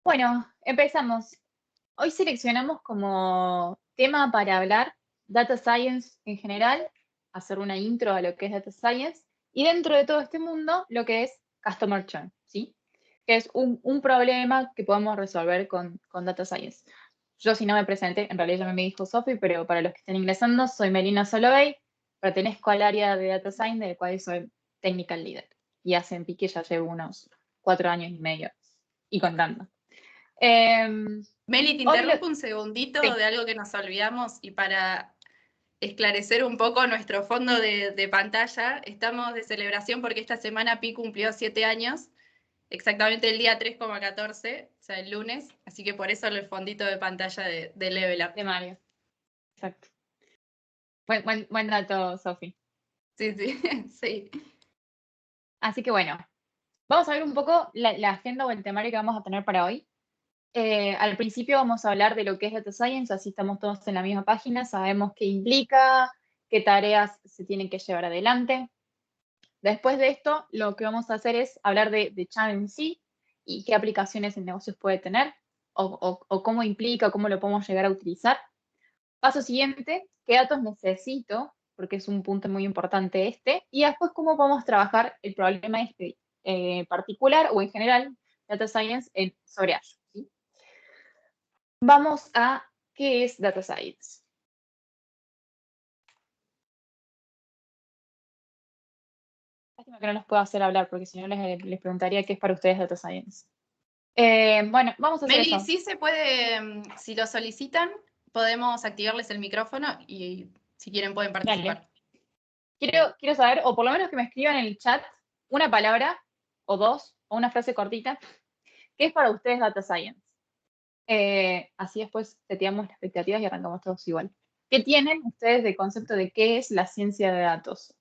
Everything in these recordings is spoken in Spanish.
Bueno, empezamos. Hoy seleccionamos como tema para hablar Data Science en general, hacer una intro a lo que es Data Science, y dentro de todo este mundo, lo que es Customer Churn, ¿sí? Que es un problema que podemos resolver con Data Science. Yo, si no me presenté, en realidad ya me dijo Sofi, pero para los que estén ingresando, soy Melina Solovey, pertenezco al área de Data Science, del cual soy Technical Leader. Y hace en Pique ya llevo unos 4 años y medio y contando. Meli, te Hoy interrumpo un segundito sí. de algo que nos olvidamos y para esclarecer un poco nuestro fondo de pantalla, estamos de celebración porque esta semana Pi cumplió 7 años, exactamente el día 3,14, o sea, el lunes, así que por eso el fondito de pantalla de Level Up. De Mario, exacto. Buen dato, Sofi. Sí, sí, sí. Así que bueno, vamos a ver un poco la agenda o el temario que vamos a tener para hoy. Al principio vamos a hablar de lo que es Data Science, así estamos todos en la misma página, sabemos qué implica, qué tareas se tienen que llevar adelante. Después de esto, lo que vamos a hacer es hablar de Chat en sí y qué aplicaciones en negocios puede tener o cómo implica, cómo lo podemos llegar a utilizar. Paso siguiente, qué datos necesito, porque es un punto muy importante este, y después cómo podemos trabajar el problema este particular o en general, Data Science sobre Azure, ¿sí? Vamos a qué es Data Science. Lástima que no los puedo hacer hablar, porque si no les preguntaría qué es para ustedes Data Science. Bueno, vamos a hacer Meli, eso. sí se puede, si lo solicitan, podemos activarles el micrófono y si quieren pueden Dale. participar. Quiero saber, o por lo menos que me escriban en el chat, una palabra, o dos, o una frase cortita, ¿qué es para ustedes Data Science? Así después seteamos las expectativas y arrancamos todos igual. ¿Qué tienen ustedes de concepto de qué es la ciencia de datos?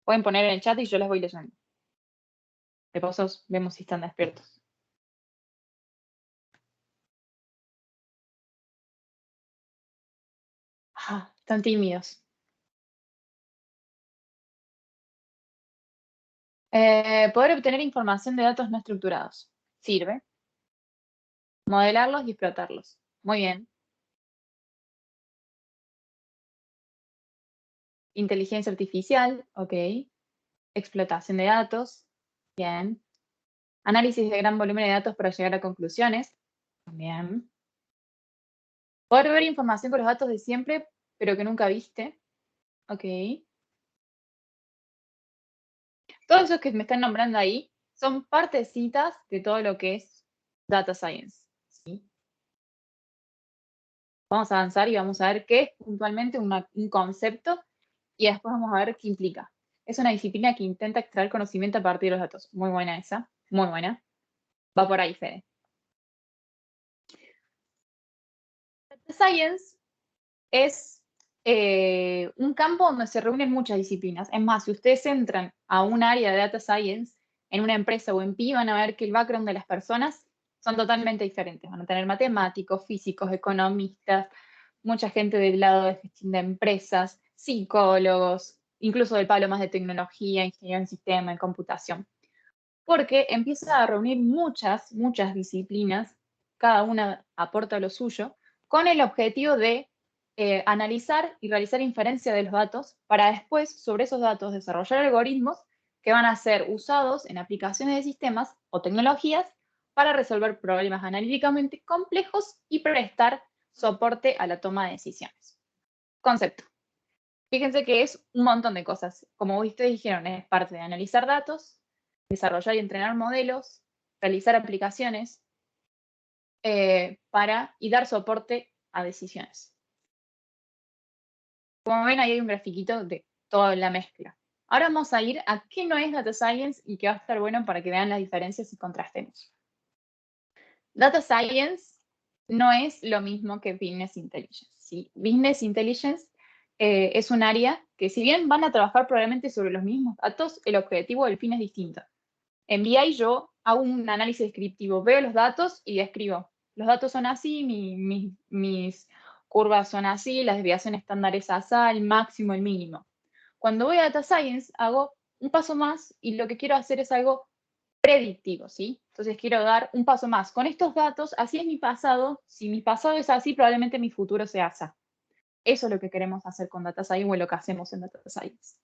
Pueden poner en el chat y yo les voy leyendo. De paso vemos si están despiertos. Están tímidos. Poder obtener información de datos no estructurados. Sirve. Modelarlos y explotarlos. Muy bien. Inteligencia artificial. Ok. Explotación de datos. Bien. Análisis de gran volumen de datos para llegar a conclusiones. Bien. Poder ver información con los datos de siempre, pero que nunca viste. Ok. Todos esos que me están nombrando ahí son partecitas de todo lo que es Data Science. ¿Sí? Vamos a avanzar y vamos a ver qué es puntualmente un concepto y después vamos a ver qué implica. Es una disciplina que intenta extraer conocimiento a partir de los datos. Muy buena esa, muy buena. Va por ahí, Fede. Data Science es un campo donde se reúnen muchas disciplinas. Es más, si ustedes entran a un área de Data Science en una empresa o en PI, van a ver que el background de las personas son totalmente diferentes. Van a tener matemáticos, físicos, economistas, mucha gente del lado de gestión de empresas, psicólogos, incluso del palo más de tecnología, ingeniería en sistema, en computación. Porque empieza a reunir muchas disciplinas, cada una aporta lo suyo, con el objetivo de analizar y realizar inferencia de los datos para después, sobre esos datos, desarrollar algoritmos que van a ser usados en aplicaciones de sistemas o tecnologías para resolver problemas analíticamente complejos y prestar soporte a la toma de decisiones. Concepto. Fíjense que es un montón de cosas. Como ustedes dijeron, es parte de analizar datos, desarrollar y entrenar modelos, realizar aplicaciones y dar soporte a decisiones. Como ven, ahí hay un grafiquito de toda la mezcla. Ahora vamos a ir a qué no es Data Science y que va a estar bueno para que vean las diferencias y contrastemos. Data Science no es lo mismo que Business Intelligence. ¿Sí? Business Intelligence es un área que, si bien van a trabajar probablemente sobre los mismos datos, el objetivo del fin es distinto. En BI yo hago un análisis descriptivo, veo los datos y describo. Los datos son así, mis curvas son así, las desviaciones estándares así, el máximo, el mínimo. Cuando voy a Data Science hago un paso más y lo que quiero hacer es algo predictivo, ¿sí? Entonces quiero dar un paso más. Con estos datos, así es mi pasado. Si mi pasado es así, probablemente mi futuro sea así. Eso es lo que queremos hacer con Data Science o lo que hacemos en Data Science.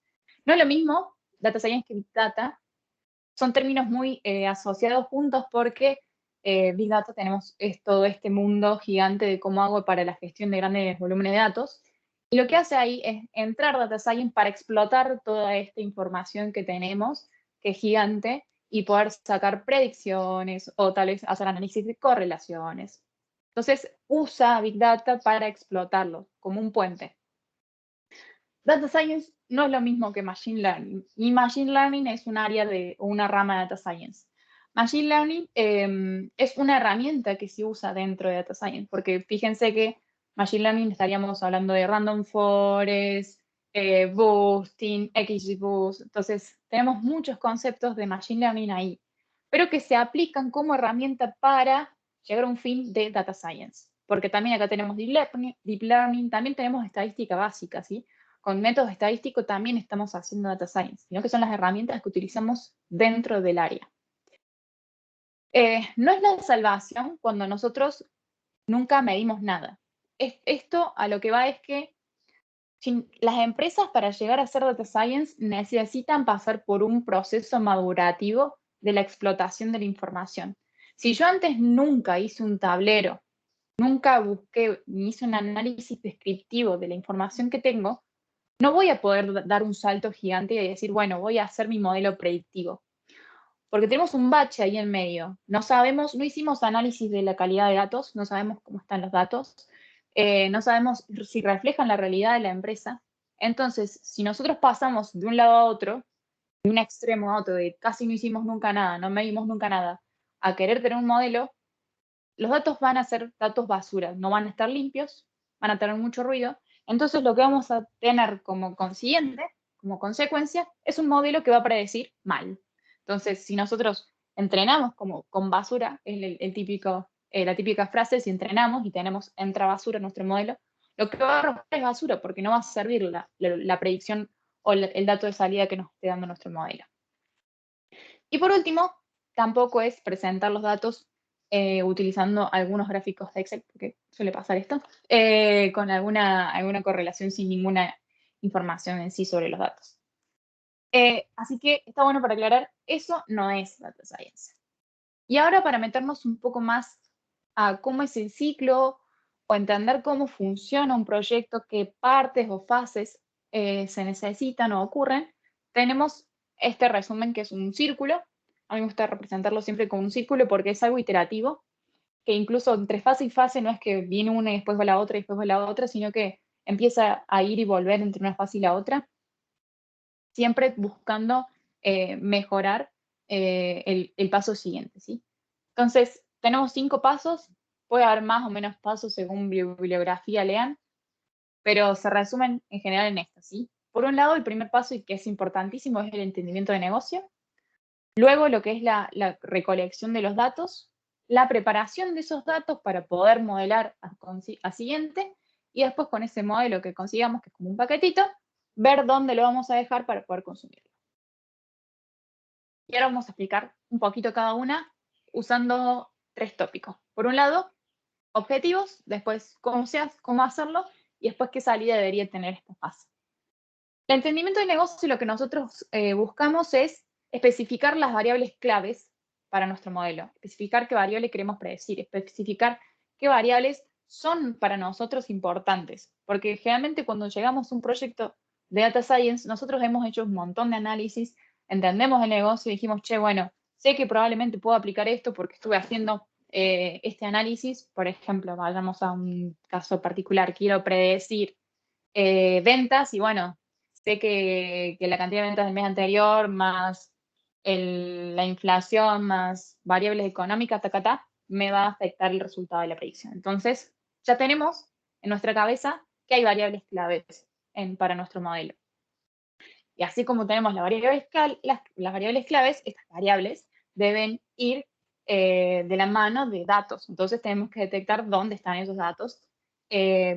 No es lo mismo Data Science que Big Data. Son términos muy asociados juntos porque Big Data es todo este mundo gigante de cómo hago para la gestión de grandes volúmenes de datos. Y lo que hace ahí es entrar Data Science para explotar toda esta información que tenemos, que es gigante, y poder sacar predicciones o tal vez hacer análisis de correlaciones. Entonces, usa Big Data para explotarlo como un puente. Data Science no es lo mismo que Machine Learning. Y Machine Learning es un área o una rama de Data Science. Machine Learning es una herramienta que se usa dentro de Data Science, porque fíjense que Machine Learning estaríamos hablando de Random Forest, Boosting, XGBoost. Entonces, tenemos muchos conceptos de Machine Learning ahí, pero que se aplican como herramienta para llegar a un fin de Data Science. Porque también acá tenemos Deep Learning, también tenemos estadística básica, ¿sí? Con métodos estadísticos también estamos haciendo Data Science, sino que son las herramientas que utilizamos dentro del área. No es la salvación cuando nosotros nunca medimos nada. Esto a lo que va es que las empresas para llegar a hacer Data Science necesitan pasar por un proceso madurativo de la explotación de la información. Si yo antes nunca hice un tablero, nunca busqué ni hice un análisis descriptivo de la información que tengo, no voy a poder dar un salto gigante y decir, bueno, voy a hacer mi modelo predictivo. Porque tenemos un bache ahí en medio. No sabemos, no hicimos análisis de la calidad de datos, no sabemos cómo están los datos, no sabemos si reflejan la realidad de la empresa. Entonces, si nosotros pasamos de un lado a otro, de un extremo a otro, de casi no hicimos nunca nada, no medimos nunca nada, a querer tener un modelo, los datos van a ser datos basura, no van a estar limpios, van a tener mucho ruido. Entonces, lo que vamos a tener como consiguiente, como consecuencia, es un modelo que va a predecir mal. Entonces, si nosotros entrenamos como con basura, es la típica frase, si entrenamos y tenemos entra basura en nuestro modelo, lo que va a arrojar es basura porque no va a servir la predicción o el dato de salida que nos esté dando nuestro modelo. Y por último, tampoco es presentar los datos utilizando algunos gráficos de Excel, porque suele pasar esto, con alguna correlación sin ninguna información en sí sobre los datos. Así que está bueno para aclarar, eso no es Data Science. Y ahora para meternos un poco más a cómo es el ciclo o entender cómo funciona un proyecto, qué partes o fases se necesitan o ocurren, tenemos este resumen que es un círculo. A mí me gusta representarlo siempre como un círculo porque es algo iterativo, que incluso entre fase y fase no es que viene una y después va la otra y después va la otra, sino que empieza a ir y volver entre una fase y la otra, siempre buscando mejorar el paso siguiente, ¿sí? Entonces, tenemos 5 pasos, puede haber más o menos pasos según bibliografía lean, pero se resumen en general en esto, ¿sí? Por un lado, el primer paso, y que es importantísimo, es el entendimiento de negocio. Luego, lo que es la recolección de los datos, la preparación de esos datos para poder modelar a siguiente, y después con ese modelo que consigamos, que es como un paquetito, ver dónde lo vamos a dejar para poder consumirlo. Y ahora vamos a explicar un poquito cada una usando 3 tópicos. Por un lado, objetivos, después cómo hacerlo y después qué salida debería tener esta fase. El entendimiento del negocio, lo que nosotros buscamos es especificar las variables claves para nuestro modelo, especificar qué variable queremos predecir, especificar qué variables son para nosotros importantes, porque generalmente cuando llegamos a un proyecto de Data Science, nosotros hemos hecho un montón de análisis, entendemos el negocio y dijimos, che, bueno, sé que probablemente puedo aplicar esto porque estuve haciendo este análisis. Por ejemplo, vayamos a un caso particular, quiero predecir ventas y bueno, sé que la cantidad de ventas del mes anterior más la inflación más variables económicas, me va a afectar el resultado de la predicción. Entonces, ya tenemos en nuestra cabeza que hay variables claves para nuestro modelo. Y así como tenemos las variables claves, estas variables deben ir de la mano de datos. Entonces tenemos que detectar dónde están esos datos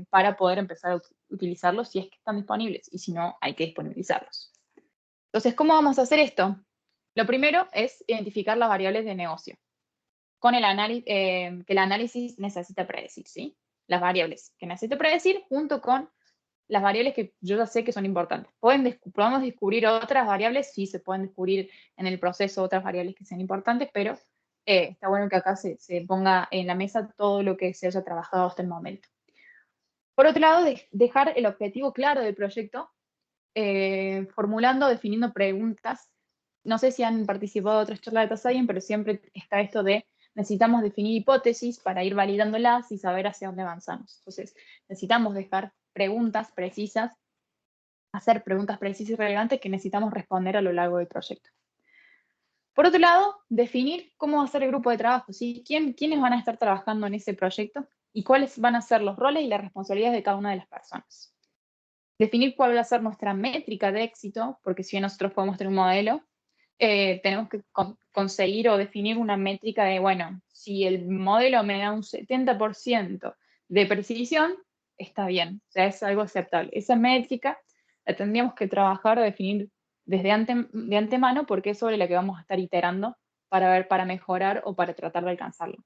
para poder empezar a utilizarlos si es que están disponibles y si no, hay que disponibilizarlos. Entonces, ¿cómo vamos a hacer esto? Lo primero es identificar las variables de negocio con el que el análisis necesita predecir, ¿sí? Las variables que necesita predecir junto con las variables que yo ya sé que son importantes. ¿Podemos descubrir otras variables? Sí, se pueden descubrir en el proceso otras variables que sean importantes, pero está bueno que acá se ponga en la mesa todo lo que se haya trabajado hasta el momento. Por otro lado, dejar el objetivo claro del proyecto, formulando, definiendo preguntas. No sé si han participado de otras charlas de Data Science, pero siempre está esto de necesitamos definir hipótesis para ir validándolas y saber hacia dónde avanzamos. Entonces, necesitamos dejar preguntas precisas, hacer preguntas precisas y relevantes que necesitamos responder a lo largo del proyecto. Por otro lado, definir cómo va a ser el grupo de trabajo, ¿sí? ¿Quiénes van a estar trabajando en ese proyecto? Y cuáles van a ser los roles y las responsabilidades de cada una de las personas. Definir cuál va a ser nuestra métrica de éxito, porque si bien nosotros podemos tener un modelo, tenemos que conseguir o definir una métrica de, bueno, si el modelo me da un 70% de precisión, está bien, o sea, es algo aceptable. Esa métrica la tendríamos que trabajar o definir desde de antemano porque es sobre la que vamos a estar iterando para ver, para mejorar o para tratar de alcanzarlo.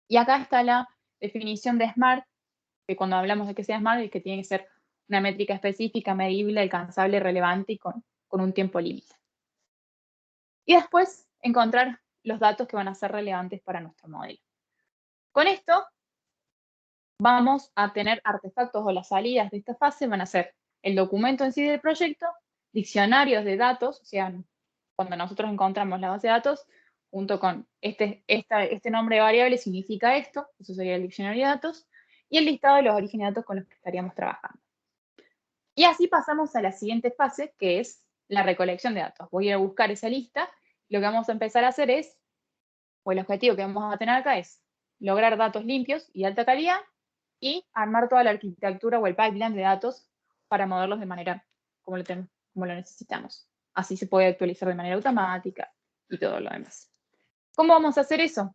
Y acá está la definición de SMART, que cuando hablamos de que sea SMART es que tiene que ser una métrica específica, medible, alcanzable, relevante y con un tiempo límite. Y después encontrar los datos que van a ser relevantes para nuestro modelo. Con esto vamos a tener artefactos o las salidas de esta fase van a ser el documento en sí del proyecto, diccionarios de datos, o sea, cuando nosotros encontramos la base de datos, junto con este nombre de variable significa esto, eso sería el diccionario de datos, y el listado de los orígenes de datos con los que estaríamos trabajando. Y así pasamos a la siguiente fase, que es la recolección de datos. Voy a ir a buscar esa lista. Lo que vamos a empezar a hacer es, o el objetivo que vamos a tener acá es lograr datos limpios y de alta calidad y armar toda la arquitectura o el pipeline de datos para moverlos de manera como lo necesitamos. Así se puede actualizar de manera automática y todo lo demás. ¿Cómo vamos a hacer eso?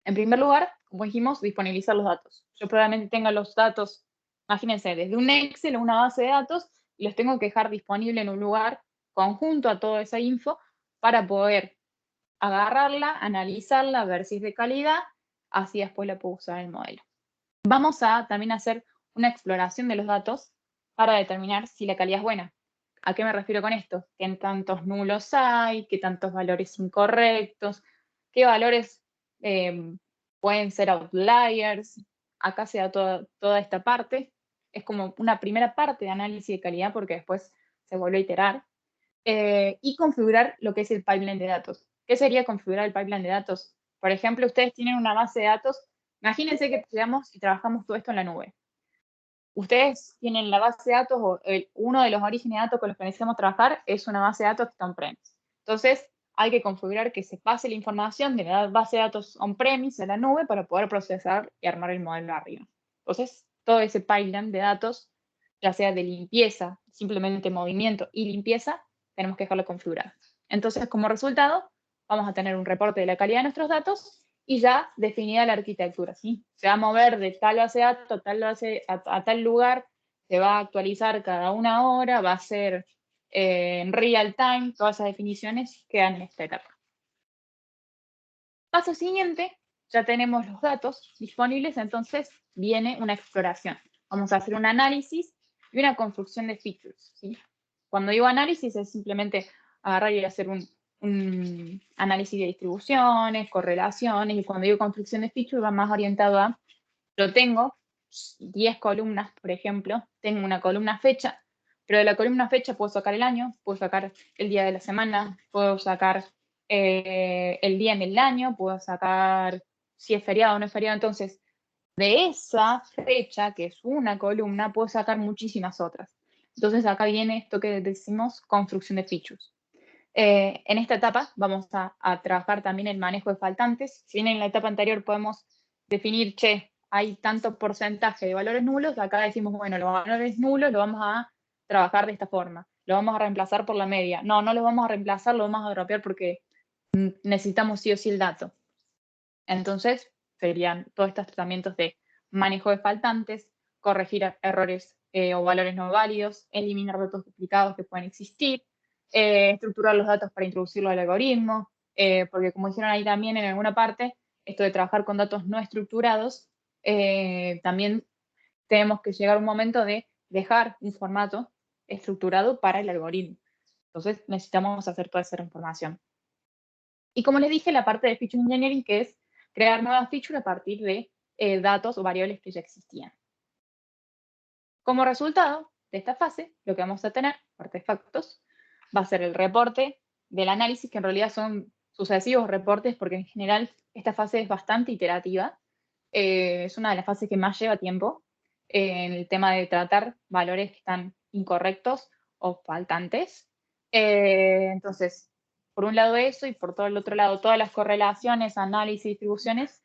En primer lugar, como dijimos, disponibilizar los datos. Yo probablemente tenga los datos, imagínense, desde un Excel o una base de datos, y los tengo que dejar disponible en un lugar conjunto a toda esa info para poder agarrarla, analizarla, ver si es de calidad, así después la puedo usar en el modelo. Vamos a también hacer una exploración de los datos para determinar si la calidad es buena. ¿A qué me refiero con esto? ¿Qué tantos nulos hay? ¿Qué tantos valores incorrectos? ¿Qué valores pueden ser outliers? Acá se da toda esta parte. Es como una primera parte de análisis de calidad porque después se vuelve a iterar. Y configurar lo que es el pipeline de datos. ¿Qué sería configurar el pipeline de datos? Por ejemplo, ustedes tienen una base de datos. Imagínense que estudiamos y trabajamos todo esto en la nube. Ustedes tienen la base de datos o uno de los orígenes de datos con los que necesitamos trabajar es una base de datos que está on-premise. Entonces, hay que configurar que se pase la información de la base de datos on-premise a la nube para poder procesar y armar el modelo arriba. Entonces, todo ese pipeline de datos, ya sea de limpieza, simplemente movimiento y limpieza, tenemos que dejarlo configurado. Entonces, como resultado, vamos a tener un reporte de la calidad de nuestros datos y ya definida la arquitectura, ¿sí? Se va a mover de tal base de datos a tal lugar, se va a actualizar cada una hora, va a ser en real time, todas esas definiciones quedan en esta etapa. Paso siguiente, ya tenemos los datos disponibles, entonces viene una exploración. Vamos a hacer un análisis y una construcción de features, ¿sí? Cuando digo análisis es simplemente agarrar y hacer un análisis de distribuciones, correlaciones, y cuando digo construcción de features va más orientado a, yo tengo 10 columnas, por ejemplo, tengo una columna fecha, pero de la columna fecha puedo sacar el año, puedo sacar el día de la semana, puedo sacar el día en el año, puedo sacar si es feriado o no es feriado. Entonces, de esa fecha, que es una columna, puedo sacar muchísimas otras. Entonces, acá viene esto que decimos construcción de features. En esta etapa vamos a trabajar también el manejo de faltantes. Si bien en la etapa anterior podemos definir, hay tanto porcentaje de valores nulos, acá decimos, bueno, los valores nulos los vamos a trabajar de esta forma. Lo vamos a reemplazar por la media. No los vamos a reemplazar, lo vamos a dropear porque necesitamos sí o sí el dato. Entonces, serían todos estos tratamientos de manejo de faltantes, corregir errores o valores no válidos, eliminar datos duplicados que pueden existir, estructurar los datos para introducirlo al algoritmo, porque como dijeron ahí también en alguna parte, esto de trabajar con datos no estructurados, también tenemos que llegar a un momento de dejar un formato estructurado para el algoritmo. Entonces necesitamos hacer toda esa información. Y como les dije, la parte de Feature Engineering, que es crear nuevas features a partir de datos o variables que ya existían. Como resultado de esta fase, lo que vamos a tener, artefactos, va a ser el reporte del análisis, que en realidad son sucesivos reportes, porque en general esta fase es bastante iterativa. Es una de las fases que más lleva tiempo en el tema de tratar valores que están incorrectos o faltantes. Entonces, por un lado eso y por todo el otro lado, todas las correlaciones, análisis, distribuciones,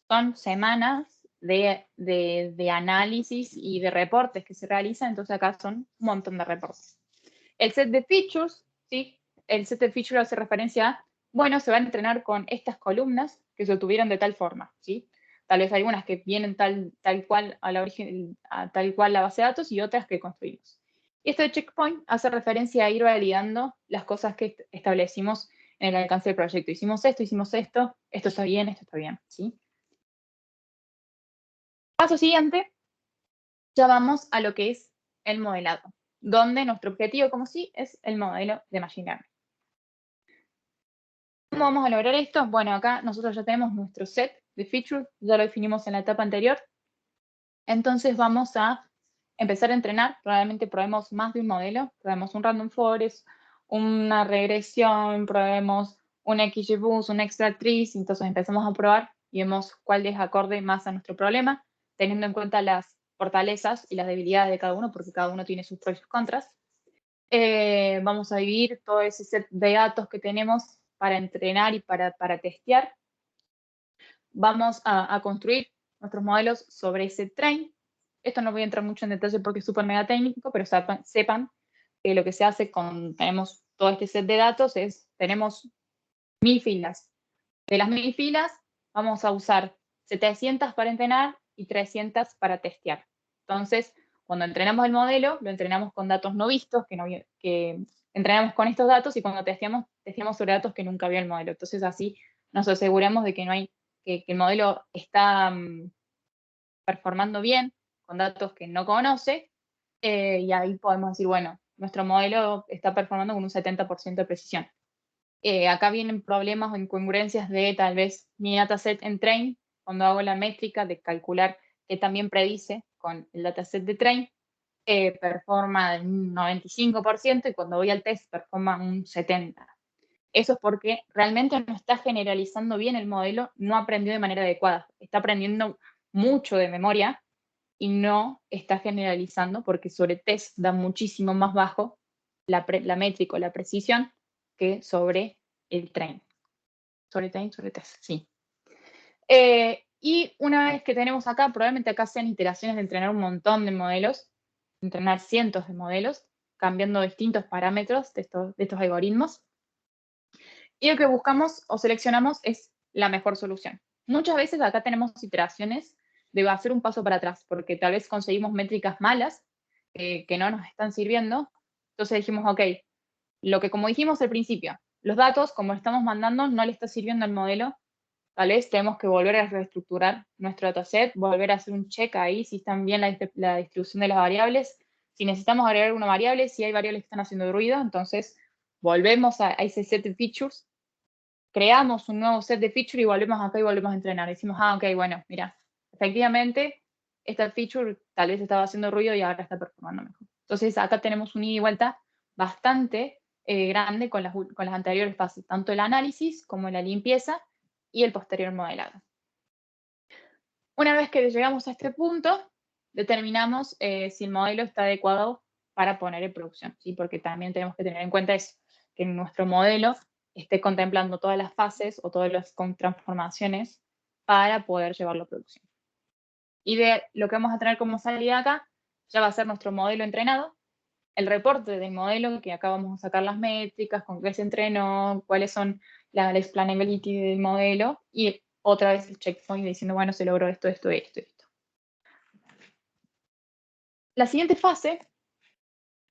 son semanas de análisis y de reportes que se realizan, entonces acá son un montón de reportes. El set de features, ¿sí? El set de features hace referencia a, bueno, se van a entrenar con estas columnas que se obtuvieron de tal forma, ¿sí? Tal vez algunas que vienen tal cual a la origen, a tal cual la base de datos y otras que construimos. Y este checkpoint hace referencia a ir validando las cosas que establecimos en el alcance del proyecto. Hicimos esto está bien, ¿sí? Paso siguiente, ya vamos a lo que es el modelado, donde nuestro objetivo, como sí, es el modelo de Machine Learning. ¿Cómo vamos a lograr esto? Bueno, acá nosotros ya tenemos nuestro set de features, ya lo definimos en la etapa anterior. Entonces vamos a empezar a entrenar, probablemente probemos más de un modelo, probemos un random forest, una regresión, probemos un XGBoost, un extract trees, entonces empezamos a probar y vemos cuál es acorde más a nuestro problema, teniendo en cuenta las fortalezas y las debilidades de cada uno, porque cada uno tiene sus pros y sus contras. Vamos a dividir todo ese set de datos que tenemos para entrenar y para testear. Vamos a construir nuestros modelos sobre ese train. Esto no voy a entrar mucho en detalle porque es súper mega técnico, pero sepan que lo que se hace tenemos todo este set de datos tenemos 1000 filas. De las 1000 filas vamos a usar 700 para entrenar y 300 para testear. Entonces, cuando entrenamos el modelo, lo entrenamos con datos no vistos, que entrenamos con estos datos y cuando testeamos sobre datos que nunca vio el modelo. Entonces, así nos aseguramos de que no hay que el modelo está performando bien con datos que no conoce, y ahí podemos decir, bueno, nuestro modelo está performando con un 70% de precisión. Acá vienen problemas o incongruencias de tal vez mi dataset en train, cuando hago la métrica de calcular que también predice con el dataset de train, performa un 95% y cuando voy al test performa un 70%. Eso es porque realmente no está generalizando bien el modelo, no aprendió de manera adecuada, está aprendiendo mucho de memoria y no está generalizando porque sobre test da muchísimo más bajo la métrica o la precisión que sobre el train. Sobre test, sí. Y una vez que tenemos acá, probablemente acá sean iteraciones de entrenar un montón de modelos, entrenar cientos de modelos, cambiando distintos parámetros de estos algoritmos. Y lo que buscamos o seleccionamos es la mejor solución. Muchas veces acá tenemos iteraciones de hacer un paso para atrás, porque tal vez conseguimos métricas malas que no nos están sirviendo. Entonces dijimos, ok, lo que como dijimos al principio, los datos, como estamos mandando, no le está sirviendo al modelo. Tal vez tenemos que volver a reestructurar nuestro dataset, volver a hacer un check ahí si están bien la distribución de las variables. Si necesitamos agregar una variable, si hay variables que están haciendo ruido, entonces volvemos a ese set de features, creamos un nuevo set de features y volvemos acá y volvemos a entrenar. Decimos, ok, bueno, mira, efectivamente, esta feature tal vez estaba haciendo ruido y ahora está performando mejor. Entonces, acá tenemos un ida y vuelta bastante grande con las anteriores fases, tanto el análisis como la limpieza y el posterior modelado. Una vez que llegamos a este punto, determinamos si el modelo está adecuado para poner en producción, ¿sí? Porque también tenemos que tener en cuenta eso, que nuestro modelo esté contemplando todas las fases o todas las transformaciones para poder llevarlo a producción. Y de lo que vamos a tener como salida acá, ya va a ser nuestro modelo entrenado, el reporte del modelo, que acá vamos a sacar las métricas, con qué se entrenó, cuáles son la explainability del modelo, y otra vez el checkpoint diciendo, bueno, se logró esto. La siguiente fase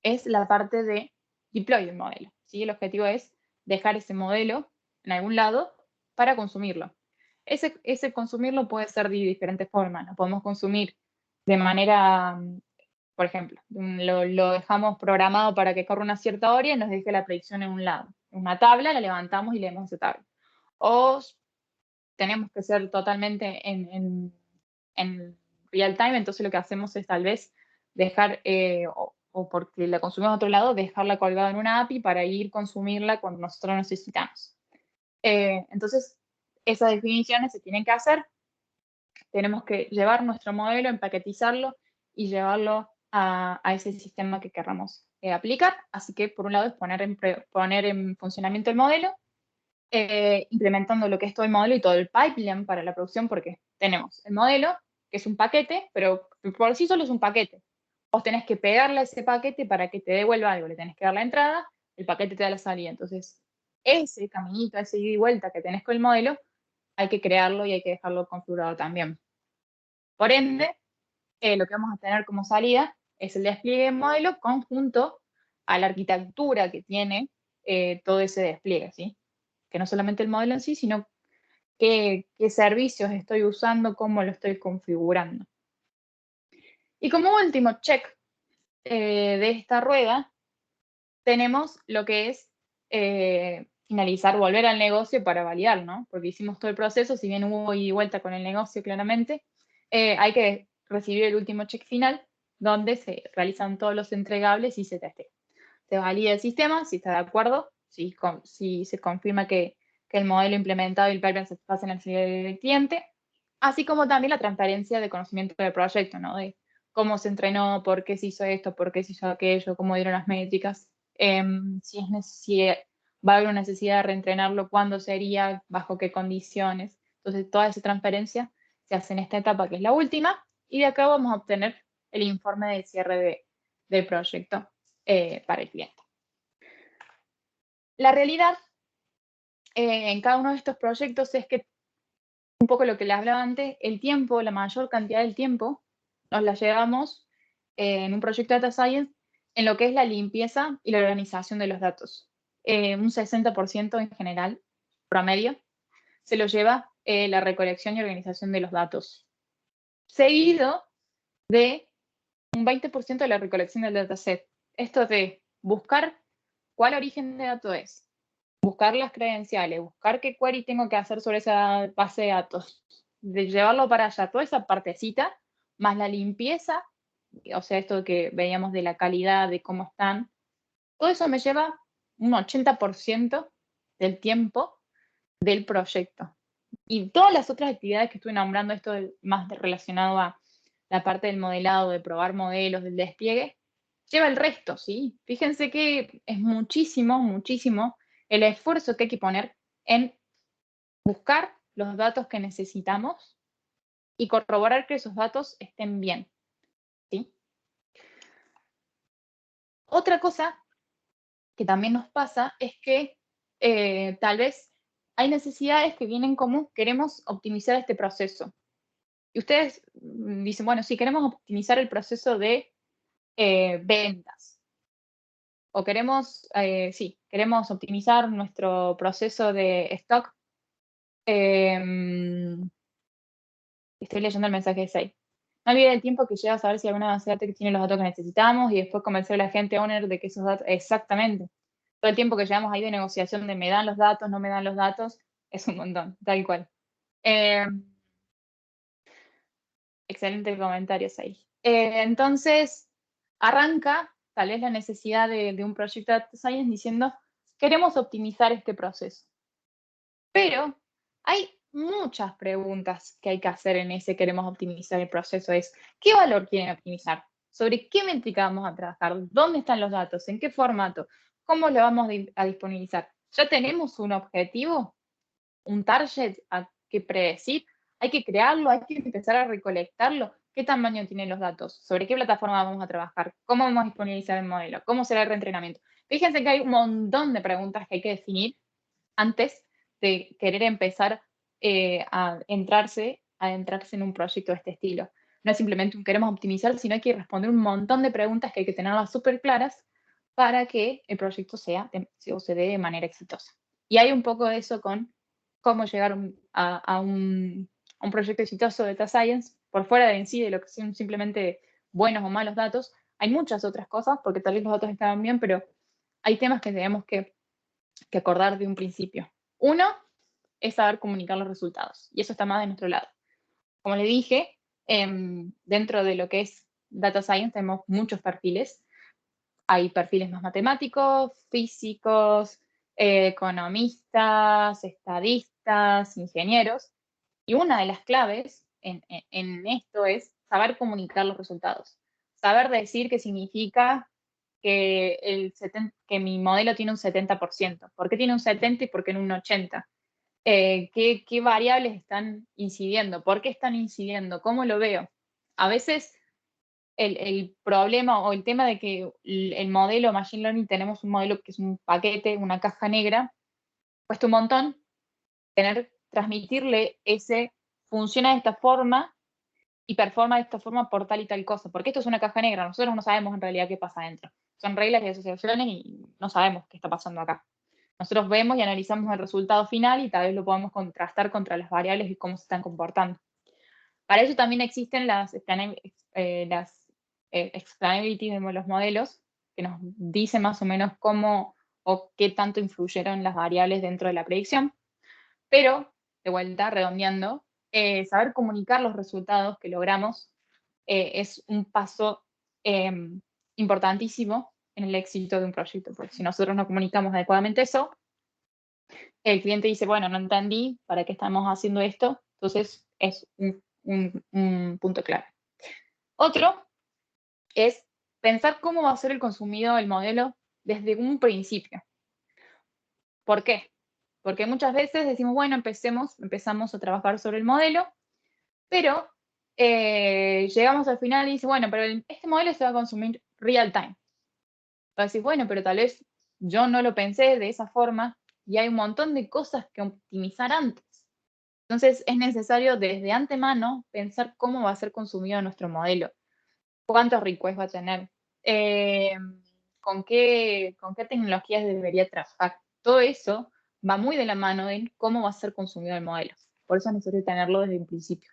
es la parte de deploy del modelo, ¿sí? El objetivo es dejar ese modelo en algún lado para consumirlo. Ese consumirlo puede ser de diferentes formas. Lo podemos consumir de manera, por ejemplo, lo dejamos programado para que corra una cierta hora y nos deje la predicción en un lado. Una tabla, la levantamos y leemos esa tabla. O tenemos que ser totalmente en real time, entonces lo que hacemos es tal vez dejar, o porque la consumimos a otro lado, dejarla colgada en una API para ir consumirla cuando nosotros necesitamos. Entonces, esas definiciones se tienen que hacer. Tenemos que llevar nuestro modelo, empaquetizarlo y llevarlo a ese sistema que queramos aplicar. Así que, por un lado, es poner en funcionamiento el modelo, implementando lo que es todo el modelo y todo el pipeline para la producción, porque tenemos el modelo, que es un paquete, pero por sí solo es un paquete. Vos tenés que pegarle a ese paquete para que te devuelva algo, le tenés que dar la entrada, el paquete te da la salida. Entonces, ese caminito, ese ida y vuelta que tenés con el modelo, hay que crearlo y hay que dejarlo configurado también. Por ende, lo que vamos a tener como salida es el despliegue del modelo conjunto a la arquitectura que tiene todo ese despliegue, ¿sí? Que no solamente el modelo en sí, sino qué servicios estoy usando, cómo lo estoy configurando. Y como último check de esta rueda, tenemos lo que es finalizar, volver al negocio para validar, ¿no? Porque hicimos todo el proceso, si bien hubo ida y vuelta con el negocio claramente, hay que recibir el último check final, donde se realizan todos los entregables y se testea. Se valida el sistema, si está de acuerdo, si se confirma que el modelo implementado y el pipeline satisfacen el del cliente, así como también la transparencia de conocimiento del proyecto, ¿no? De cómo se entrenó, por qué se hizo esto, por qué se hizo aquello, cómo dieron las métricas, si va a haber una necesidad de reentrenarlo, cuándo sería, bajo qué condiciones. Entonces, toda esa transparencia se hace en esta etapa, que es la última, y de acá vamos a obtener el informe de cierre del proyecto para el cliente. La realidad en cada uno de estos proyectos es que, un poco lo que les hablaba antes, el tiempo, la mayor cantidad del tiempo, nos la llevamos en un proyecto de Data Science en lo que es la limpieza y la organización de los datos. Un 60% en general, promedio, se lo lleva la recolección y organización de los datos, seguido de un 20% de la recolección del dataset. Esto de buscar cuál origen de dato es, buscar las credenciales, buscar qué query tengo que hacer sobre esa base de datos, de llevarlo para allá, toda esa partecita, más la limpieza, o sea, esto que veíamos de la calidad, de cómo están, todo eso me lleva un 80% del tiempo del proyecto. Y todas las otras actividades que estuve nombrando, esto más relacionado a la parte del modelado, de probar modelos, del despliegue, lleva el resto, ¿sí? Fíjense que es muchísimo, muchísimo el esfuerzo que hay que poner en buscar los datos que necesitamos y corroborar que esos datos estén bien, ¿sí? Otra cosa que también nos pasa es que tal vez hay necesidades que vienen como queremos optimizar este proceso. Y ustedes dicen, bueno, sí, queremos optimizar el proceso de ventas. O queremos, queremos optimizar nuestro proceso de stock. Estoy leyendo el mensaje de 6. No olvide el tiempo que lleva a saber si alguna base de datos tiene los datos que necesitamos y después convencer a la gente owner de que esos datos, exactamente. Todo el tiempo que llevamos ahí de negociación de me dan los datos, no me dan los datos, es un montón, tal cual. Excelente comentario, Sai. Entonces, arranca tal vez la necesidad de un proyecto de Data Science diciendo, queremos optimizar este proceso. Pero hay muchas preguntas que hay que hacer en ese queremos optimizar el proceso. Es, ¿qué valor quieren optimizar? ¿Sobre qué métrica vamos a trabajar? ¿Dónde están los datos? ¿En qué formato? ¿Cómo lo vamos a disponibilizar? ¿Ya tenemos un objetivo? ¿Un target a que predecir? Hay que crearlo, hay que empezar a recolectarlo. ¿Qué tamaño tienen los datos? ¿Sobre qué plataforma vamos a trabajar? ¿Cómo vamos a disponibilizar el modelo? ¿Cómo será el reentrenamiento? Fíjense que hay un montón de preguntas que hay que definir antes de querer empezar a adentrarse en un proyecto de este estilo. No es simplemente un queremos optimizar, sino hay que responder un montón de preguntas que hay que tenerlas súper claras para que el proyecto se dé de manera exitosa. Y hay un poco de eso con cómo llegar a un proyecto exitoso de Data Science, por fuera de en sí de lo que son simplemente buenos o malos datos. Hay muchas otras cosas, porque tal vez los datos estaban bien, pero hay temas que tenemos que acordar de un principio. Uno es saber comunicar los resultados, y eso está más de nuestro lado. Como le dije, dentro de lo que es Data Science tenemos muchos perfiles. Hay perfiles más matemáticos, físicos, economistas, estadistas, ingenieros. Y una de las claves en esto es saber comunicar los resultados. Saber decir qué significa que mi modelo tiene un 70%. ¿Por qué tiene un 70 y por qué no un 80? ¿Qué variables están incidiendo? ¿Por qué están incidiendo? ¿Cómo lo veo? A veces el problema o el tema de que el modelo Machine Learning, tenemos un modelo que es un paquete, una caja negra, cuesta un montón transmitirle ese funciona de esta forma y performa de esta forma por tal y tal cosa, porque esto es una caja negra, nosotros no sabemos en realidad qué pasa adentro. Son reglas y asociaciones y no sabemos qué está pasando acá. Nosotros vemos y analizamos el resultado final y tal vez lo podemos contrastar contra las variables y cómo se están comportando. Para eso también existen las explainability de los modelos, que nos dicen más o menos cómo o qué tanto influyeron las variables dentro de la predicción. Pero, de vuelta, redondeando, saber comunicar los resultados que logramos es un paso importantísimo en el éxito de un proyecto, porque si nosotros no comunicamos adecuadamente eso, el cliente dice, bueno, no entendí para qué estamos haciendo esto, entonces es un punto clave. Otro es pensar cómo va a ser el consumido el modelo desde un principio. ¿Por qué? Porque muchas veces decimos, bueno, empezamos a trabajar sobre el modelo, pero llegamos al final y dice, bueno, pero este modelo se va a consumir real time. Va a decir, bueno, pero tal vez yo no lo pensé de esa forma y hay un montón de cosas que optimizar antes. Entonces es necesario desde antemano pensar cómo va a ser consumido nuestro modelo, cuántos requests va a tener, con qué tecnologías debería trabajar. Todo eso va muy de la mano de cómo va a ser consumido el modelo. Por eso es necesario tenerlo desde un principio.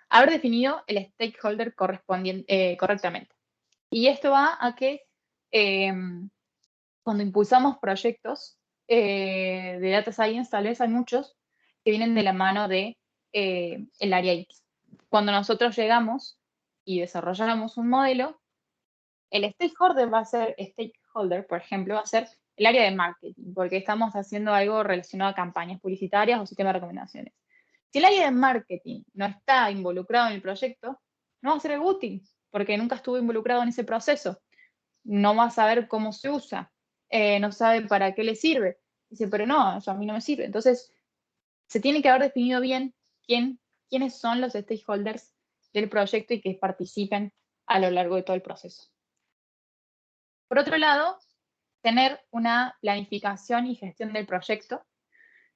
Haber definido el stakeholder correctamente. Y esto va a que cuando impulsamos proyectos de Data Science, tal vez hay muchos que vienen de la mano de el área X. Cuando nosotros llegamos y desarrollamos un modelo, el stakeholder, por ejemplo, va a ser el área de marketing, porque estamos haciendo algo relacionado a campañas publicitarias o sistemas de recomendaciones. Si el área de marketing no está involucrado en el proyecto, no va a ser algo útil, porque nunca estuvo involucrado en ese proceso. No va a saber cómo se usa, no sabe para qué le sirve. Dice, pero no, eso a mí no me sirve. Entonces, se tiene que haber definido bien quiénes son los stakeholders del proyecto y que participen a lo largo de todo el proceso. Por otro lado, tener una planificación y gestión del proyecto.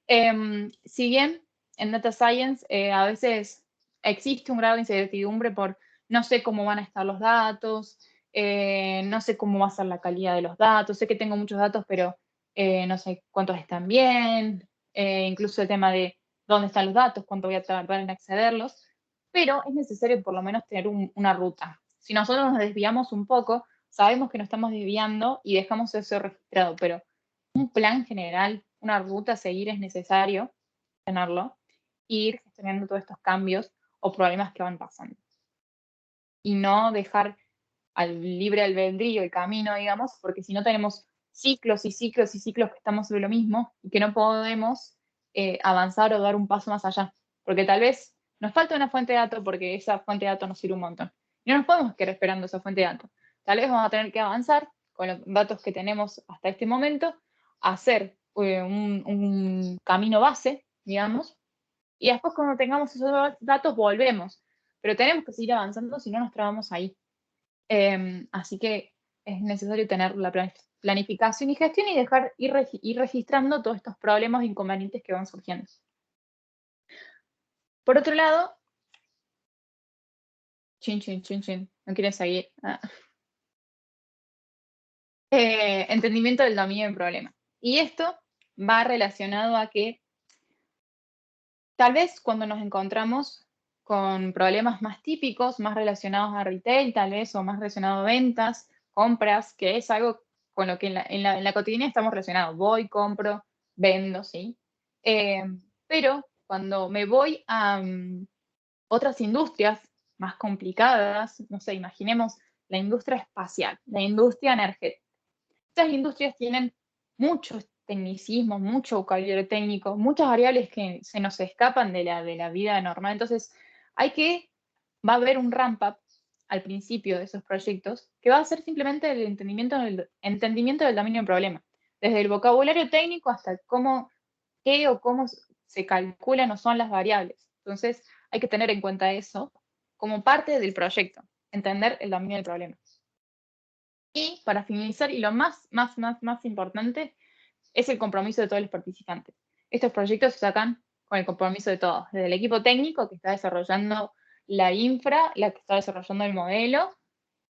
Si bien en Data Science a veces existe un grado de incertidumbre por no sé cómo van a estar los datos, no sé cómo va a ser la calidad de los datos, sé que tengo muchos datos, pero no sé cuántos están bien, incluso el tema de dónde están los datos, cuánto voy a tardar en accederlos, pero es necesario por lo menos tener una ruta. Si nosotros nos desviamos un poco, sabemos que nos estamos desviando y dejamos eso registrado, pero un plan general, una ruta a seguir es necesario tenerlo e ir gestionando todos estos cambios o problemas que van pasando. Y no dejar al libre albedrío el camino, digamos, porque si no tenemos ciclos y ciclos y ciclos que estamos sobre lo mismo y que no podemos avanzar o dar un paso más allá. Porque tal vez nos falta una fuente de datos porque esa fuente de datos nos sirve un montón. Y no nos podemos quedar esperando esa fuente de datos. Tal vez vamos a tener que avanzar con los datos que tenemos hasta este momento, hacer un camino base, digamos, y después cuando tengamos esos datos volvemos. Pero tenemos que seguir avanzando, si no nos trabamos ahí. Así que es necesario tener la planificación y gestión y ir registrando todos estos problemas e inconvenientes que van surgiendo. Por otro lado, no quieren seguir. entendimiento del dominio del problema. Y esto va relacionado a que tal vez cuando nos encontramos con problemas más típicos, más relacionados a retail, tal vez, o más relacionados a ventas, compras, que es algo con lo que en la cotidiana estamos relacionados. Voy, compro, vendo, ¿sí? Pero cuando me voy a otras industrias más complicadas, no sé, imaginemos la industria espacial, la industria energética. Estas industrias tienen muchos tecnicismos, mucho vocabulario técnico, muchas variables que se nos escapan de la vida normal. Entonces, va a haber un ramp up al principio de esos proyectos que va a ser simplemente el entendimiento del dominio del problema. Desde el vocabulario técnico hasta qué o cómo se calculan o son las variables. Entonces, hay que tener en cuenta eso como parte del proyecto, entender el dominio del problema. Y para finalizar, y lo más importante, es el compromiso de todos los participantes. Estos proyectos se sacan con el compromiso de todos, desde el equipo técnico que está desarrollando la infra, la que está desarrollando el modelo,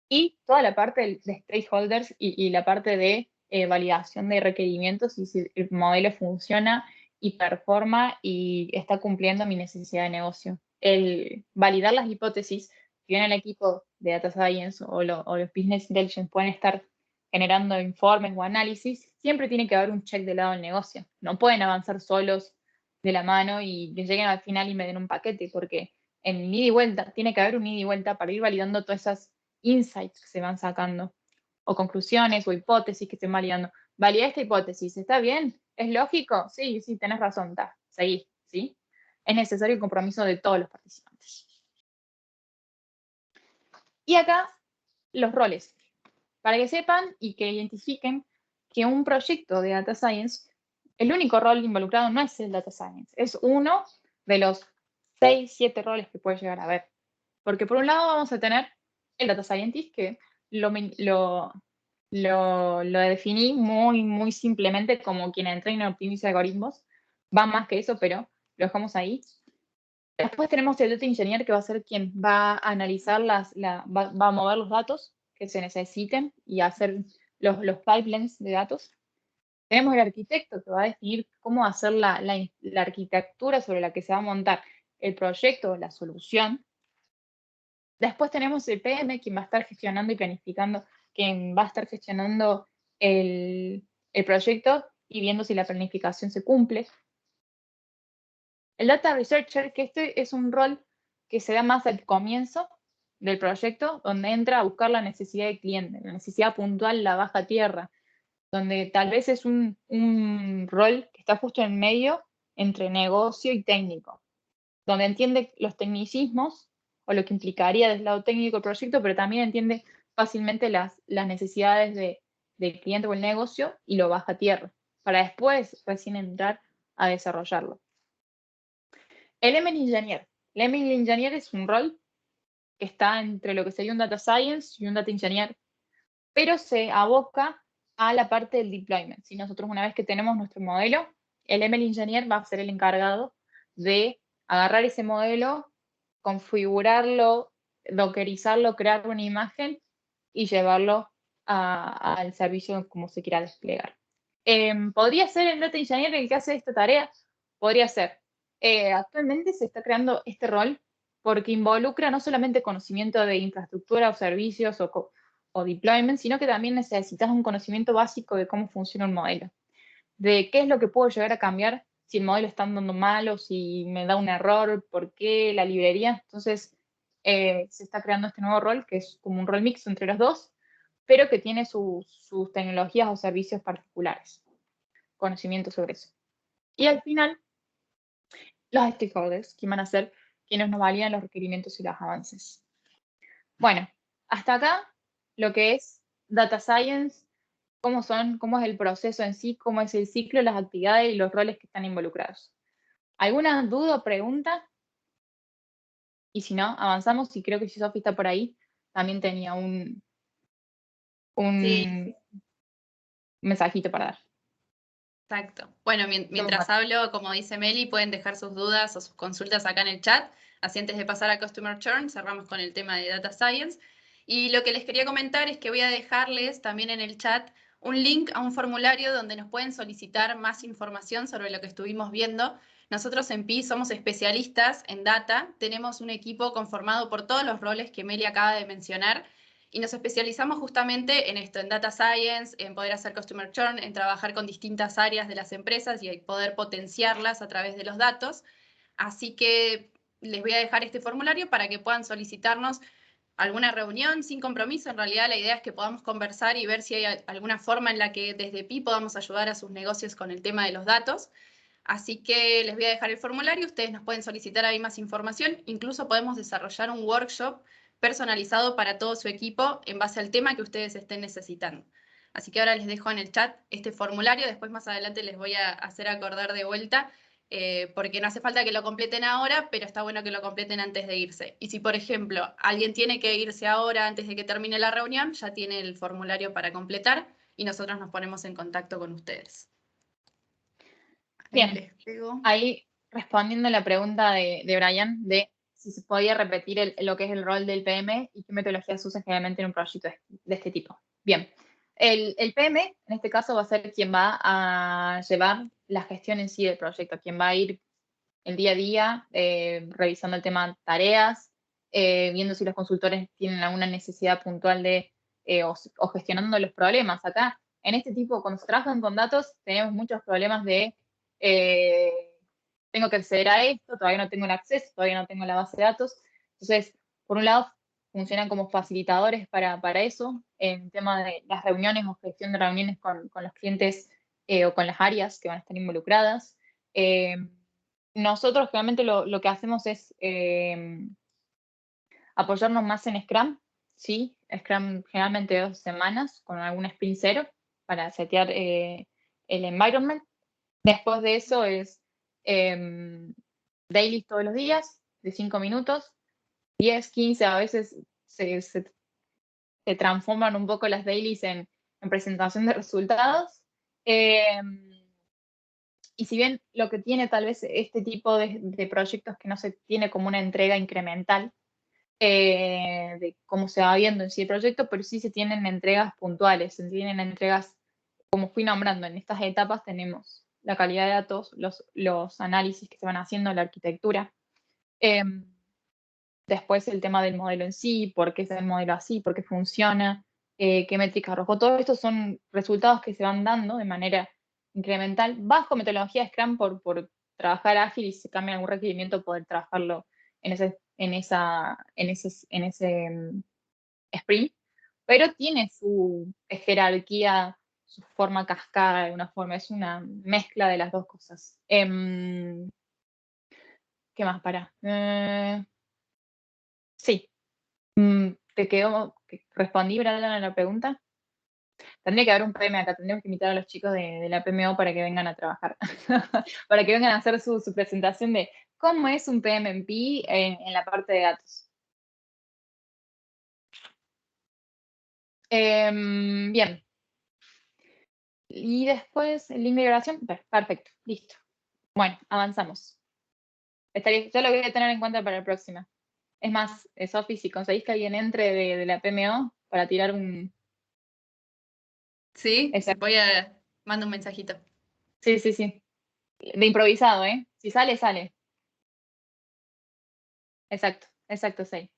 y toda la parte de stakeholders y la parte de validación de requerimientos y si el modelo funciona y performa y está cumpliendo mi necesidad de negocio. El validar las hipótesis, si bien el equipo de Data Science o los Business Intelligence pueden estar generando informes o análisis, siempre tiene que haber un check del lado del negocio. No pueden avanzar solos de la mano y que lleguen al final y me den un paquete, porque en ida y vuelta, tiene que haber un ida y vuelta para ir validando todas esas insights que se van sacando, o conclusiones o hipótesis que se van validando. Valida esta hipótesis, ¿está bien? ¿Es lógico? Sí, tenés razón, seguí, ¿sí? Es necesario el compromiso de todos los participantes. Y acá, los roles. Para que sepan y que identifiquen que un proyecto de Data Science, el único rol involucrado no es el Data Science, es uno de los 6, 7 roles que puede llegar a haber. Porque por un lado vamos a tener el Data Scientist, que lo definí muy simplemente como quien entrena y optimiza algoritmos. Va más que eso, pero lo dejamos ahí. Después tenemos el Data Engineer, que va a ser quien va a analizar va a mover los datos que se necesiten y hacer los pipelines de datos. Tenemos el arquitecto, que va a definir cómo hacer la arquitectura sobre la que se va a montar el proyecto o la solución. Después tenemos el PM, quien va a estar gestionando y planificando, quien va a estar gestionando el proyecto y viendo si la planificación se cumple. El Data Researcher, que este es un rol que se da más al comienzo del proyecto, donde entra a buscar la necesidad del cliente, la necesidad puntual, la baja tierra, donde tal vez es un rol que está justo en medio entre negocio y técnico, donde entiende los tecnicismos o lo que implicaría desde el lado técnico el proyecto, pero también entiende fácilmente las necesidades del cliente o el negocio y lo baja a tierra, para después recién entrar a desarrollarlo. El ML Engineer. El ML Engineer es un rol que está entre lo que sería un Data Science y un Data Engineer, pero se aboca a la parte del deployment. Si nosotros una vez que tenemos nuestro modelo, el ML Engineer va a ser el encargado de agarrar ese modelo, configurarlo, dockerizarlo, crear una imagen y llevarlo al servicio como se quiera desplegar. ¿Podría ser el Data Engineer el que hace esta tarea? Podría ser. Actualmente se está creando este rol porque involucra no solamente conocimiento de infraestructura o servicios o deployment, sino que también necesitas un conocimiento básico de cómo funciona un modelo, de qué es lo que puedo llegar a cambiar si el modelo está andando mal o si me da un error, por qué, la librería. Entonces, se está creando este nuevo rol, que es como un rol mixto entre los dos, pero que tiene sus tecnologías o servicios particulares, conocimiento sobre eso. Y al final, los stakeholders, que van a ser quienes nos validan los requerimientos y los avances. Bueno, hasta acá lo que es Data Science, cómo es el proceso en sí, cómo es el ciclo, las actividades y los roles que están involucrados. ¿Alguna duda o pregunta? Y si no, avanzamos, y creo que si Sofi está por ahí, también tenía un Sí, mensajito para dar. exacto. Bueno, mientras hablo, como dice Meli, pueden dejar sus dudas o sus consultas acá en el chat. Así antes de pasar a Customer Churn, cerramos con el tema de Data Science. Y lo que les quería comentar es que voy a dejarles también en el chat un link a un formulario donde nos pueden solicitar más información sobre lo que estuvimos viendo. Nosotros en PI somos especialistas en data, tenemos un equipo conformado por todos los roles que Meli acaba de mencionar y nos especializamos justamente en esto, en data science, en poder hacer customer churn, en trabajar con distintas áreas de las empresas y poder potenciarlas a través de los datos. Así que les voy a dejar este formulario para que puedan solicitarnos alguna reunión sin compromiso. En realidad la idea es que podamos conversar y ver si hay alguna forma en la que desde PI podamos ayudar a sus negocios con el tema de los datos. Así que les voy a dejar el formulario, ustedes nos pueden solicitar ahí más información, incluso podemos desarrollar un workshop personalizado para todo su equipo en base al tema que ustedes estén necesitando. Así que ahora les dejo en el chat este formulario, después más adelante les voy a hacer acordar de vuelta, porque no hace falta que lo completen ahora, pero está bueno que lo completen antes de irse. Y si, por ejemplo, alguien tiene que irse ahora antes de que termine la reunión, ya tiene el formulario para completar y nosotros nos ponemos en contacto con ustedes. Bien, ahí respondiendo a la pregunta de Brian de si se podía repetir lo que es el rol del PM y qué metodologías se usan generalmente en un proyecto de este tipo. Bien, el PM en este caso va a ser quien va a llevar la gestión en sí del proyecto, quien va a ir el día a día revisando el tema tareas, viendo si los consultores tienen alguna necesidad puntual de o gestionando los problemas. Acá, en este tipo, cuando se trabajan con datos, tenemos muchos problemas de eh, tengo que acceder a esto, todavía no tengo el acceso, todavía no tengo la base de datos. Entonces, por un lado, funcionan como facilitadores para eso, en tema de las reuniones o gestión de reuniones con los clientes o con las áreas que van a estar involucradas. Nosotros realmente lo que hacemos es apoyarnos más en Scrum, ¿sí? Scrum generalmente 2 semanas con algún sprint cero para setear el environment. Después de eso es dailies todos los días, de 5 minutos, 10, 15, a veces se transforman un poco las dailies en presentación de resultados. Y si bien lo que tiene tal vez este tipo de proyectos que no se tiene como una entrega incremental de cómo se va viendo en sí el proyecto, pero sí se tienen entregas puntuales, se tienen entregas, como fui nombrando, en estas etapas tenemos la calidad de datos, los análisis que se van haciendo, la arquitectura. Después el tema del modelo en sí, por qué es el modelo así, por qué funciona, qué métricas arrojó. Todo esto son resultados que se van dando de manera incremental bajo metodología Scrum por trabajar ágil y si se cambia algún requerimiento poder trabajarlo en ese sprint, pero tiene su jerarquía, su forma cascada de alguna forma, es una mezcla de las dos cosas. ¿Qué más para? Sí. ¿Te quedó? ¿Respondí, Brandon, a la pregunta? Tendría que haber un PM acá, tendríamos que invitar a los chicos de la PMO para que vengan a trabajar, para que vengan a hacer su presentación de cómo es un PMMP en la parte de datos. Bien. Y después, el link de grabación, perfecto, listo. Bueno, avanzamos. Yo lo voy a tener en cuenta para la próxima. Es más, Sofi, si conseguís que alguien entre de la PMO para tirar un... Sí, mando un mensajito. Sí, sí, sí. De improvisado, ¿eh? Si sale, sale. Exacto, exacto, sí.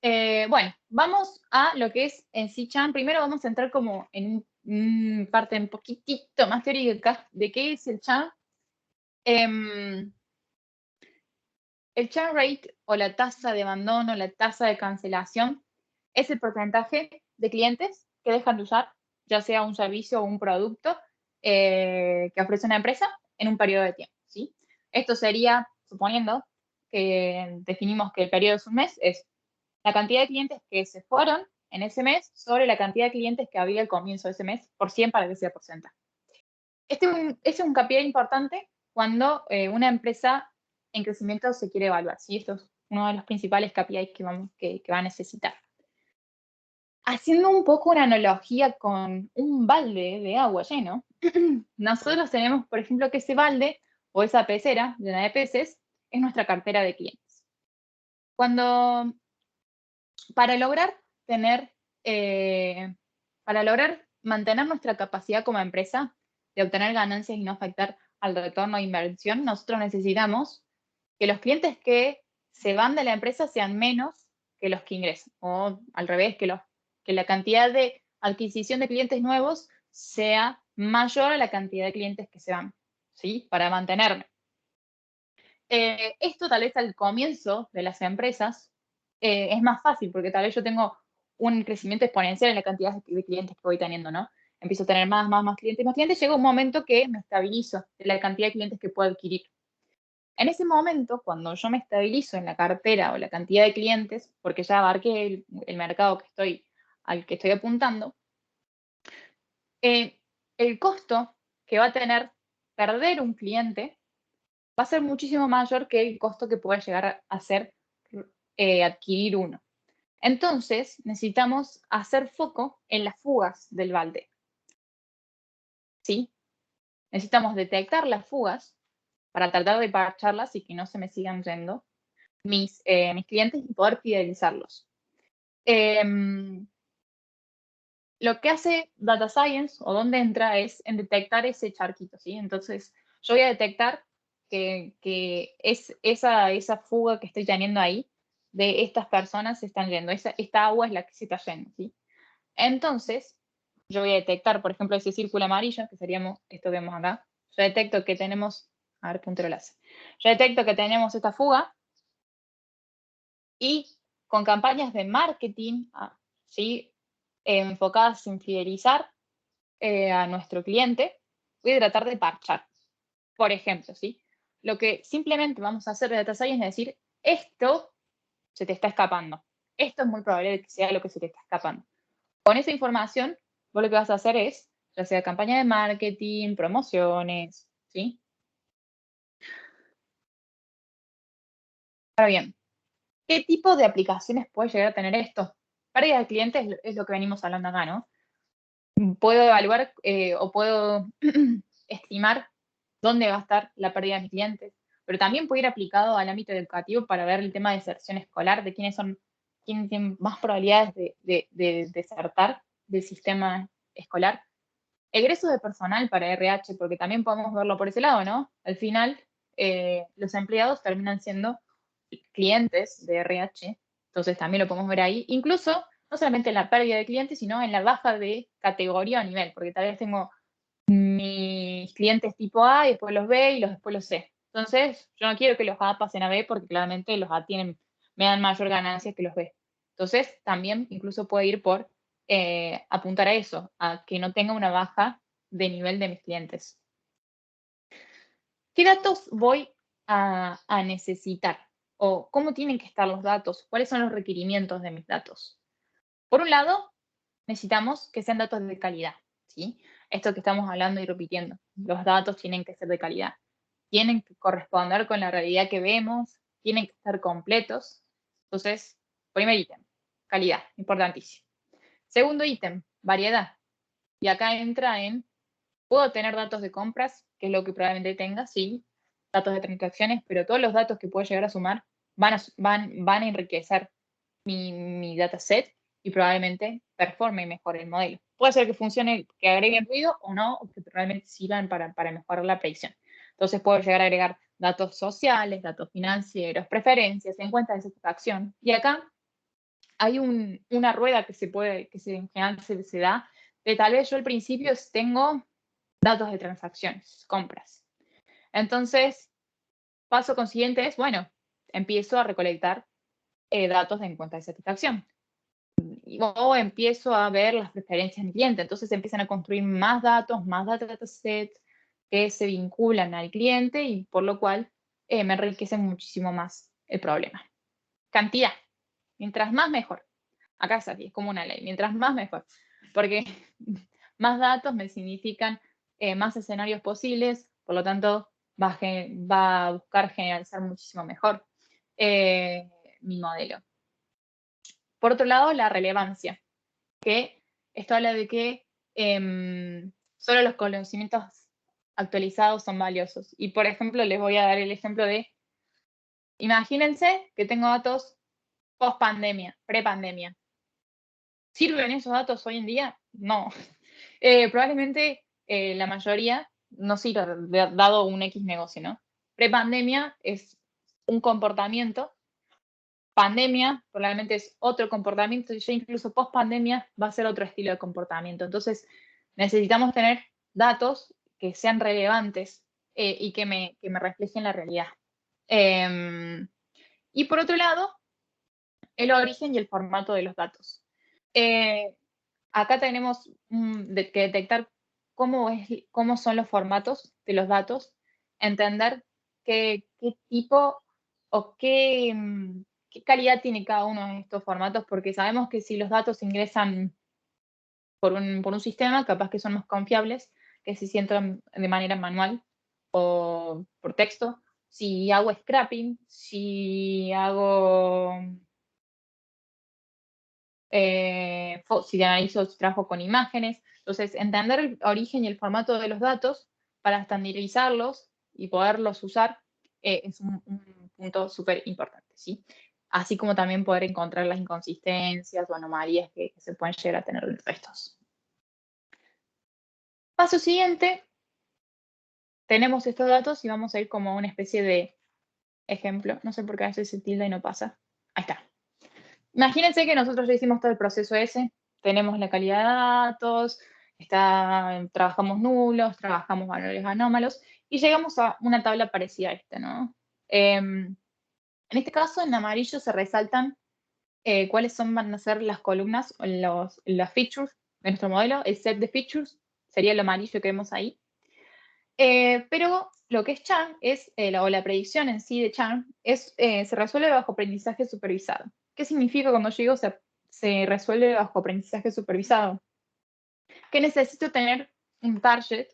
Bueno, vamos a lo que es en sí Chan. Primero vamos a entrar como en una parte un poquitito más teórica de qué es el Chan. El churn rate o la tasa de abandono, la tasa de cancelación, es el porcentaje de clientes que dejan de usar, ya sea un servicio o un producto que ofrece una empresa en un periodo de tiempo, ¿sí? Esto sería, suponiendo que definimos que el periodo es un mes, es la cantidad de clientes que se fueron en ese mes sobre la cantidad de clientes que había al comienzo de ese mes, por 100 para que sea porcentaje. Este es un KPI importante cuando una empresa en crecimiento se quiere evaluar, ¿sí? Esto es uno de los principales KPIs que va a necesitar. Haciendo un poco una analogía con un balde de agua lleno, nosotros tenemos, por ejemplo, que ese balde o esa pecera llena de peces es nuestra cartera de clientes. Para lograr tener para lograr mantener nuestra capacidad como empresa de obtener ganancias y no afectar al retorno de inversión, nosotros necesitamos que los clientes que se van de la empresa sean menos que los que ingresan, o al revés, que la cantidad de adquisición de clientes nuevos sea mayor a la cantidad de clientes que se van, ¿sí? Para mantenerme. Esto tal vez al comienzo de las empresas es más fácil, porque tal vez yo tengo un crecimiento exponencial en la cantidad de clientes que voy teniendo, ¿no? Empiezo a tener más clientes, llega un momento que me estabilizo en la cantidad de clientes que puedo adquirir. En ese momento, cuando yo me estabilizo en la cartera o la cantidad de clientes, porque ya abarqué el mercado al que estoy apuntando, el costo que va a tener perder un cliente va a ser muchísimo mayor que el costo que pueda llegar a ser adquirir uno. Entonces, necesitamos hacer foco en las fugas del balde. ¿Sí? Necesitamos detectar las fugas para tratar de parcharlas y que no se me sigan yendo mis clientes y poder fidelizarlos. Lo que hace Data Science o dónde entra es en detectar ese charquito, ¿sí? Entonces, yo voy a detectar que es esa fuga que estoy teniendo ahí de estas personas se están yendo, esta agua es la que se está yendo, ¿sí? Entonces, yo voy a detectar, por ejemplo, ese círculo amarillo, que seríamos esto que vemos acá. Yo detecto que tenemos, a ver, puntero láser. Yo detecto que tenemos esta fuga y con campañas de marketing, ¿sí? Enfocadas en fidelizar a nuestro cliente, voy a tratar de parchar. Por ejemplo, ¿sí? Lo que simplemente vamos a hacer de Data Science es decir, esto se te está escapando. Esto es muy probable que sea lo que se te está escapando. Con esa información, vos lo que vas a hacer es, ya sea campaña de marketing, promociones, ¿sí? Ahora bien, ¿qué tipo de aplicaciones puede llegar a tener esto? Pérdida de clientes es lo que venimos hablando acá, ¿no? Puedo evaluar o puedo estimar dónde va a estar la pérdida de mis clientes, pero también puede ir aplicado al ámbito educativo para ver el tema de deserción escolar, de quiénes tienen más probabilidades de desertar del sistema escolar. Egresos de personal para RH, porque también podemos verlo por ese lado, ¿no? Al final, los empleados terminan siendo clientes de RH, entonces también lo podemos ver ahí. Incluso, no solamente en la pérdida de clientes, sino en la baja de categoría o nivel, porque tal vez tengo mis clientes tipo A y después los B y después los C. Entonces, yo no quiero que los A pasen a B porque claramente los A me dan mayor ganancia que los B. Entonces, también incluso puede ir por apuntar a eso, a que no tenga una baja de nivel de mis clientes. ¿Qué datos voy a necesitar? ¿O cómo tienen que estar los datos? ¿Cuáles son los requerimientos de mis datos? Por un lado, necesitamos que sean datos de calidad, ¿sí? Esto que estamos hablando y repitiendo. Los datos tienen que ser de calidad. Tienen que corresponder con la realidad que vemos, tienen que estar completos. Entonces, primer ítem, calidad, importantísimo. Segundo ítem, variedad. Y acá entra puedo tener datos de compras, que es lo que probablemente tenga, sí, datos de transacciones, pero todos los datos que puedo llegar a sumar van a enriquecer mi dataset y probablemente performe mejor el modelo. Puede ser que funcione, que agreguen ruido o no, o que realmente sirvan para mejorar la predicción. Entonces puedo llegar a agregar datos sociales, datos financieros, preferencias, encuestas de satisfacción. Y acá hay una rueda que en general se da, de tal vez yo al principio tengo datos de transacciones, compras. Entonces, paso consiguiente es, bueno, empiezo a recolectar datos de encuesta de satisfacción. O empiezo a ver las preferencias de mi cliente. Entonces empiezan a construir más datos, más datasets que se vinculan al cliente y por lo cual me enriquecen muchísimo más el problema. Cantidad. Mientras más, mejor. Acá es así, es como una ley. Mientras más, mejor. Porque más datos me significan más escenarios posibles, por lo tanto va a buscar generalizar muchísimo mejor mi modelo. Por otro lado, la relevancia, que esto habla de que solo los conocimientos actualizados son valiosos. Y por ejemplo, les voy a dar el ejemplo de, imagínense que tengo datos post pandemia, pre pandemia. ¿Sirven esos datos hoy en día? No. Probablemente la mayoría no sirva, dado un X negocio, ¿no? Prepandemia es un comportamiento, pandemia probablemente es otro comportamiento, y ya incluso post pandemia va a ser otro estilo de comportamiento. Entonces, necesitamos tener datos que sean relevantes y que me reflejen la realidad. Y por otro lado, el origen y el formato de los datos. Acá tenemos que detectar cómo son los formatos de los datos, entender qué tipo o qué calidad tiene cada uno de estos formatos, porque sabemos que si los datos ingresan por un sistema, capaz que son más confiables que si se entran de manera manual o por texto. Si hago scrapping, si hago si analizo, si trabajo con imágenes. Entonces, entender el origen y el formato de los datos para estandarizarlos y poderlos usar es un punto súper importante, ¿sí? Así como también poder encontrar las inconsistencias o anomalías que se pueden llegar a tener entre estos. Paso siguiente, tenemos estos datos y vamos a ir como una especie de ejemplo. No sé por qué a veces se tilda y no pasa. Ahí está. Imagínense que nosotros ya hicimos todo el proceso ese, tenemos la calidad de datos, trabajamos nulos, trabajamos valores anómalos y llegamos a una tabla parecida a esta, ¿no? En este caso, en amarillo se resaltan cuáles van a ser las columnas o las features de nuestro modelo, el set de features sería el amarillo que vemos ahí. Pero lo que es Churn o la predicción en sí de Churn se resuelve bajo aprendizaje supervisado. ¿Qué significa cuando yo digo se resuelve bajo aprendizaje supervisado? Que necesito tener un target,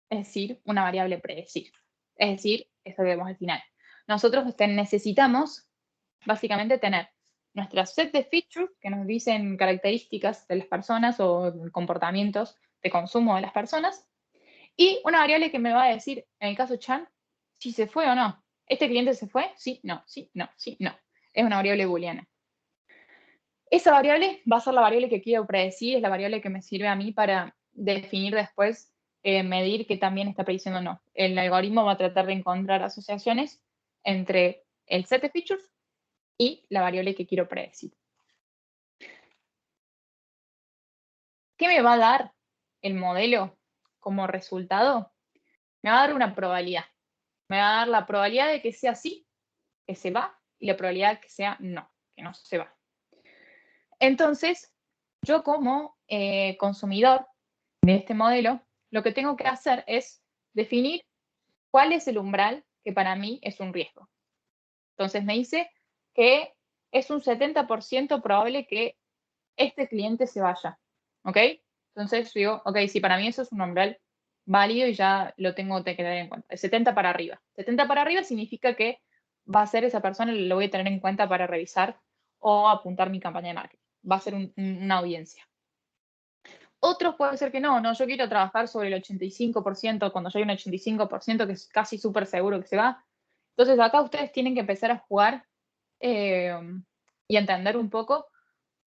es decir, una variable predecir. Es decir, esto que vemos al final. Nosotros necesitamos básicamente tener nuestro set de features que nos dicen características de las personas o comportamientos de consumo de las personas y una variable que me va a decir, en el caso Chan, si se fue o no. ¿Este cliente se fue? Sí, no, sí, no, sí, no. Es una variable booleana. Esa variable va a ser la variable que quiero predecir, es la variable que me sirve a mí para definir después, medir que también está prediciendo o no. El algoritmo va a tratar de encontrar asociaciones entre el set de features y la variable que quiero predecir. ¿Qué me va a dar el modelo como resultado? Me va a dar una probabilidad. Me va a dar la probabilidad de que sea sí, que se va, y la probabilidad de que sea no, que no se va. Entonces, yo como consumidor de este modelo, lo que tengo que hacer es definir cuál es el umbral que para mí es un riesgo. Entonces me dice que es un 70% probable que este cliente se vaya, ¿ok? Entonces digo, ok, si para mí eso es un umbral válido y ya lo tengo que tener en cuenta. De 70 para arriba. 70 para arriba significa que va a ser esa persona, lo voy a tener en cuenta para revisar o apuntar mi campaña de marketing. Va a ser una audiencia. Otros puede ser que no, yo quiero trabajar sobre el 85%, cuando ya hay un 85% que es casi súper seguro que se va. Entonces acá ustedes tienen que empezar a jugar y entender un poco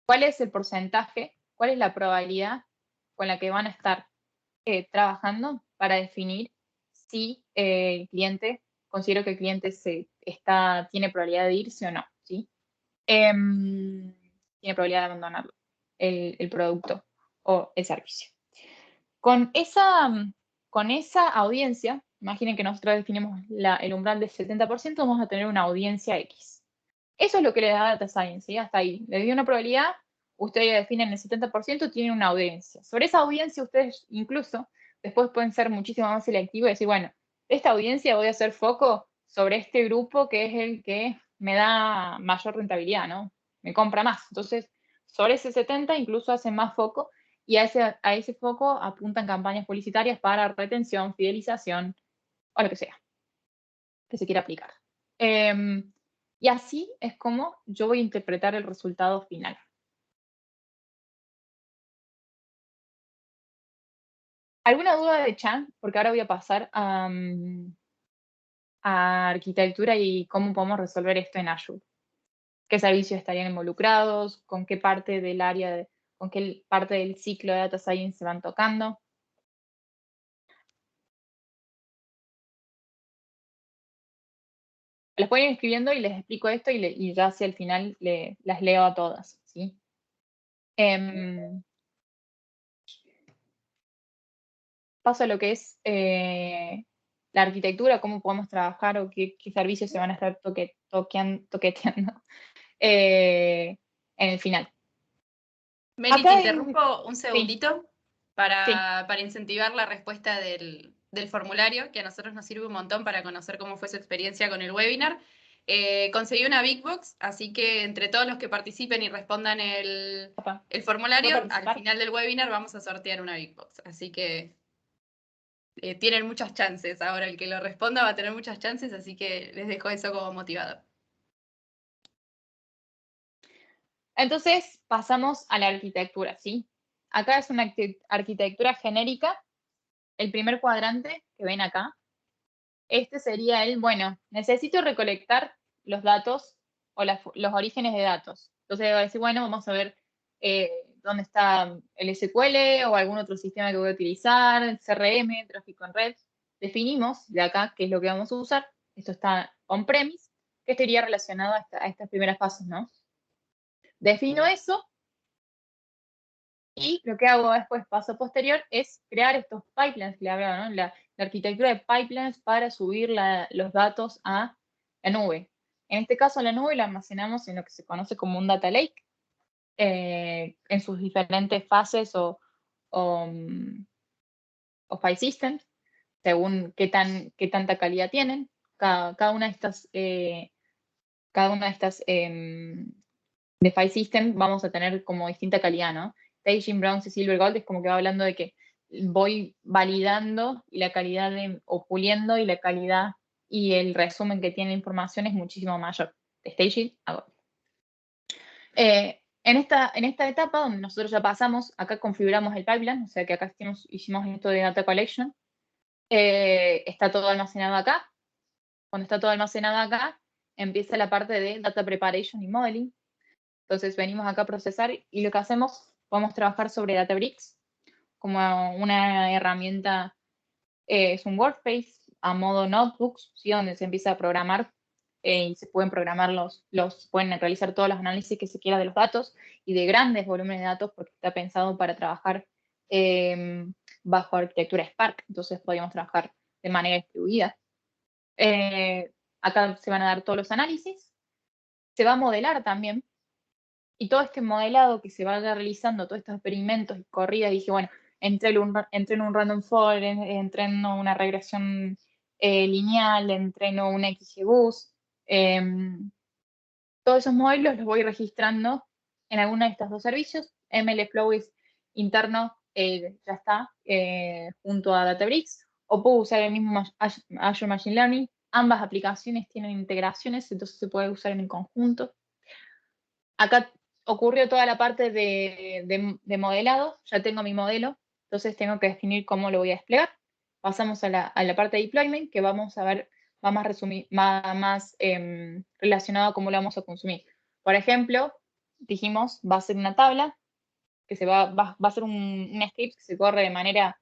cuál es el porcentaje, cuál es la probabilidad con la que van a estar trabajando para definir si el cliente, considero que el cliente tiene probabilidad de irse o no, ¿sí? Tiene probabilidad de abandonar el producto o el servicio. Con esa audiencia, imaginen que nosotros definimos el umbral del 70%, vamos a tener una audiencia X. Eso es lo que le da Data Science, ¿sí? Hasta ahí. Le dio una probabilidad, ustedes definen el 70%, tienen una audiencia. Sobre esa audiencia, ustedes incluso después pueden ser muchísimo más selectivos y decir, bueno, de esta audiencia voy a hacer foco sobre este grupo que es el que me da mayor rentabilidad, ¿no? Me compra más. Entonces, sobre ese 70 incluso hacen más foco y a ese foco apuntan campañas publicitarias para retención, fidelización o lo que sea que se quiera aplicar. Y así es como yo voy a interpretar el resultado final. ¿Alguna duda de Chan? Porque ahora voy a pasar a arquitectura y cómo podemos resolver esto en Azure. ¿Qué servicios estarían involucrados? ¿Con qué parte del área con qué parte del ciclo de Data Science se van tocando. Las pueden ir escribiendo y les explico esto y ya hacia el final las leo a todas, ¿sí? Paso a lo que es la arquitectura, cómo podemos trabajar o qué servicios se van a estar toqueteando en el final. Meli, Acá te hay- interrumpo un sí, segundito sí, para incentivar la respuesta del formulario, que a nosotros nos sirve un montón para conocer cómo fue su experiencia con el webinar. Conseguí una Big Box, así que entre todos los que participen y respondan papá, el ¿puedo formulario, al participar? final del webinar vamos a sortear una Big Box. Así que tienen muchas chances. Ahora el que lo responda va a tener muchas chances, así que les dejo eso como motivador. Entonces pasamos a la arquitectura, ¿sí? Acá es una arquitectura genérica. El primer cuadrante que ven acá, este sería bueno, necesito recolectar los datos o los orígenes de datos. Entonces voy a decir, bueno, vamos a ver dónde está el SQL o algún otro sistema que voy a utilizar, el CRM, tráfico en red. Definimos de acá qué es lo que vamos a usar. Esto está on-premise, que estaría relacionado a estas primeras fases, ¿no? Defino eso y lo que hago después, paso posterior, es crear estos pipelines que le hablaba, ¿no? La arquitectura de pipelines para subir los datos a la nube. En este caso, la nube la almacenamos en lo que se conoce como un data lake, en sus diferentes fases o file systems, según qué tanta calidad tienen. Cada una de estas, de file system vamos a tener como distinta calidad, ¿no? Staging, Bronze, Silver, Gold es como que va hablando de que voy validando y la calidad o puliendo y la calidad y el resumen que tiene la información es muchísimo mayor. De Staging a Gold. En esta etapa donde nosotros ya pasamos, acá configuramos el pipeline, o sea que acá hicimos esto de Data Collection, está todo almacenado acá. Cuando está todo almacenado acá, empieza la parte de Data Preparation y Modeling. Entonces venimos acá a procesar y lo que hacemos, podemos trabajar sobre Databricks como una herramienta, es un workspace a modo notebooks, ¿sí? Donde se empieza a programar y se pueden programar pueden realizar todos los análisis que se quiera de los datos y de grandes volúmenes de datos porque está pensado para trabajar bajo arquitectura Spark, entonces podríamos trabajar de manera distribuida. Acá se van a dar todos los análisis, se va a modelar también. Y todo este modelado que se vaya realizando, todos estos experimentos y corridas, dije, bueno, entreno un random forest, entreno una regresión lineal, entreno un XGBoost. Todos esos modelos los voy registrando en alguno de estos dos servicios. MLflow es interno, ya está, junto a Databricks. O puedo usar el mismo Azure Machine Learning. Ambas aplicaciones tienen integraciones, entonces se puede usar en conjunto. Acá ocurrió toda la parte de modelado, ya tengo mi modelo, entonces tengo que definir cómo lo voy a desplegar. Pasamos a la parte de deployment, que vamos a ver, va más, relacionado a cómo lo vamos a consumir. Por ejemplo, dijimos, va a ser una tabla, que va a ser un script que se corre de manera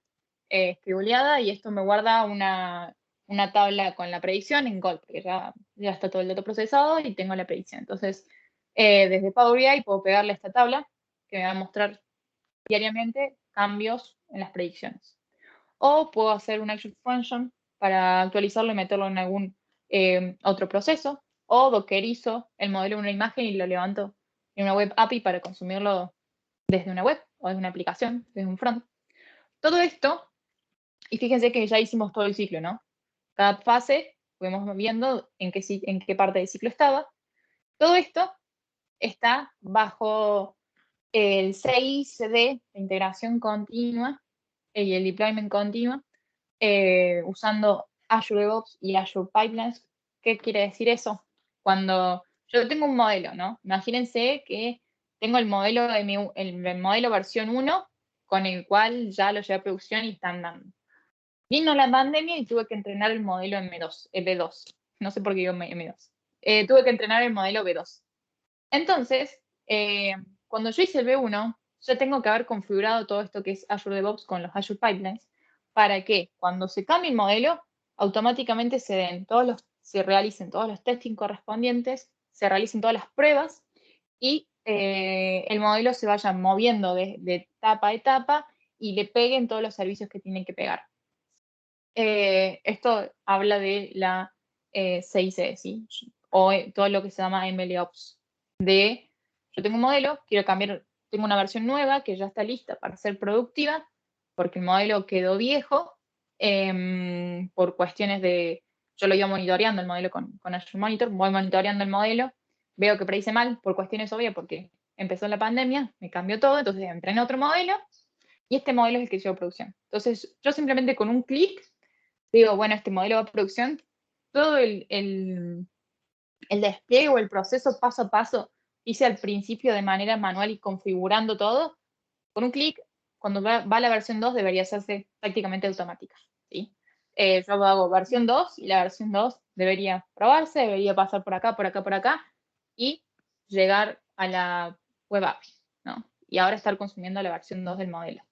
escribuleada y esto me guarda una tabla con la predicción en Gold, porque ya está todo el dato procesado y tengo la predicción. Entonces, desde Power BI puedo pegarle esta tabla que me va a mostrar diariamente cambios en las predicciones. O puedo hacer un action function para actualizarlo y meterlo en algún otro proceso. O dockerizo el modelo en una imagen y lo levanto en una web API para consumirlo desde una web o desde una aplicación, desde un front. Todo esto, y fíjense que ya hicimos todo el ciclo, ¿no? Cada fase fuimos viendo en qué parte del ciclo estaba. Todo esto está bajo el 6D de integración continua y el deployment continuo, usando Azure DevOps y Azure Pipelines. ¿Qué quiere decir eso? Cuando yo tengo un modelo, ¿no? Imagínense que tengo el modelo el modelo versión 1 con el cual ya lo llevé a producción y está andando. Vino la pandemia y tuve que entrenar el modelo B2. No sé por qué digo M2. Tuve que entrenar el modelo B2. Entonces, cuando yo hice el B1, ya tengo que haber configurado todo esto que es Azure DevOps con los Azure Pipelines para que cuando se cambie el modelo, automáticamente se realicen todos los testing correspondientes, se realicen todas las pruebas y el modelo se vaya moviendo de etapa a etapa y le peguen todos los servicios que tienen que pegar. Esto habla de la CICD, ¿sí? O todo lo que se llama MLOps. Yo tengo un modelo, quiero cambiar, tengo una versión nueva que ya está lista para ser productiva, porque el modelo quedó viejo, por cuestiones yo lo iba monitoreando el modelo con Azure Monitor, voy monitoreando el modelo, veo que predice mal por cuestiones obvias, porque empezó la pandemia, me cambió todo, entonces entré en otro modelo, y este modelo es el que llevo a producción. Entonces, yo simplemente con un clic digo, bueno, este modelo de producción, todo el despliegue o el proceso paso a paso hice al principio de manera manual y configurando todo, con un clic, cuando va la versión 2 debería hacerse prácticamente automática. ¿Sí? Yo hago versión 2 y la versión 2 debería probarse, debería pasar por acá, por acá, por acá y llegar a la web API, ¿no? Y ahora estar consumiendo la versión 2 del modelo,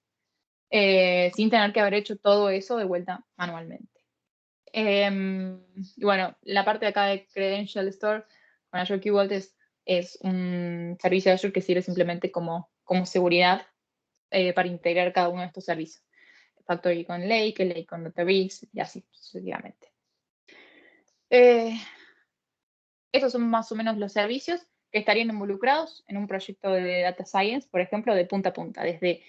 sin tener que haber hecho todo eso de vuelta manualmente. Y bueno, la parte de acá de Credential Store con Azure Key Vault es un servicio de Azure que sirve simplemente como seguridad para integrar cada uno de estos servicios. Factory con Lake, el Lake con Databricks y así sucesivamente. Estos son más o menos los servicios que estarían involucrados en un proyecto de Data Science, por ejemplo, de punta a punta, desde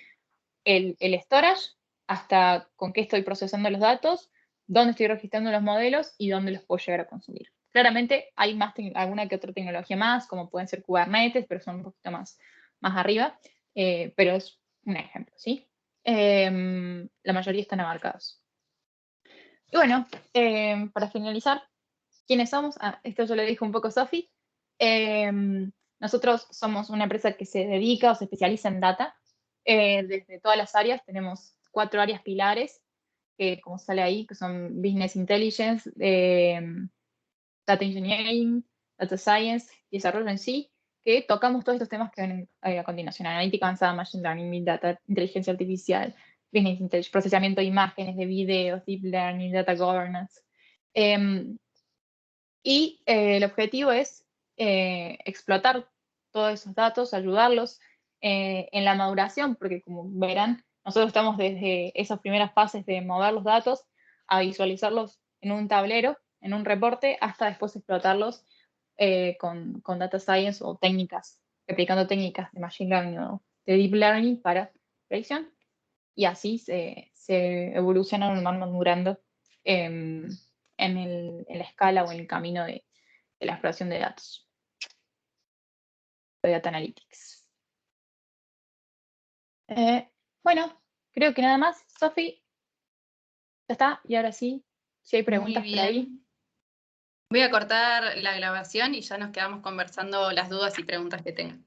el storage hasta con qué estoy procesando los datos, dónde estoy registrando los modelos y dónde los puedo llegar a consumir. Claramente hay alguna que otra tecnología más, como pueden ser Kubernetes, pero son un poquito más arriba, pero es un ejemplo, ¿sí? La mayoría están abarcados. Y bueno, para finalizar, ¿quiénes somos? Esto yo lo dijo un poco Sofi. Nosotros somos una empresa que se dedica o se especializa en data. Desde todas las áreas, tenemos 4 áreas pilares, que como sale ahí, que son Business Intelligence, Data Engineering, Data Science y Desarrollo en sí, que tocamos todos estos temas que ven a continuación: analítica avanzada, Machine Learning, Big Data, inteligencia artificial, Business Intelligence, procesamiento de imágenes, de videos, Deep Learning, Data Governance. Y el objetivo es explotar todos esos datos, ayudarlos en la maduración, porque como verán, nosotros estamos desde esas primeras fases de mover los datos a visualizarlos en un tablero, en un reporte, hasta después explotarlos con Data Science o aplicando técnicas de Machine Learning o de Deep Learning para predicción. Y así se evolucionan, van madurando en la escala o en el camino de la exploración de datos, de Data Analytics. Bueno, creo que nada más. Sofi, ya está. Y ahora sí, si hay preguntas por ahí. Voy a cortar la grabación y ya nos quedamos conversando las dudas y preguntas que tengan.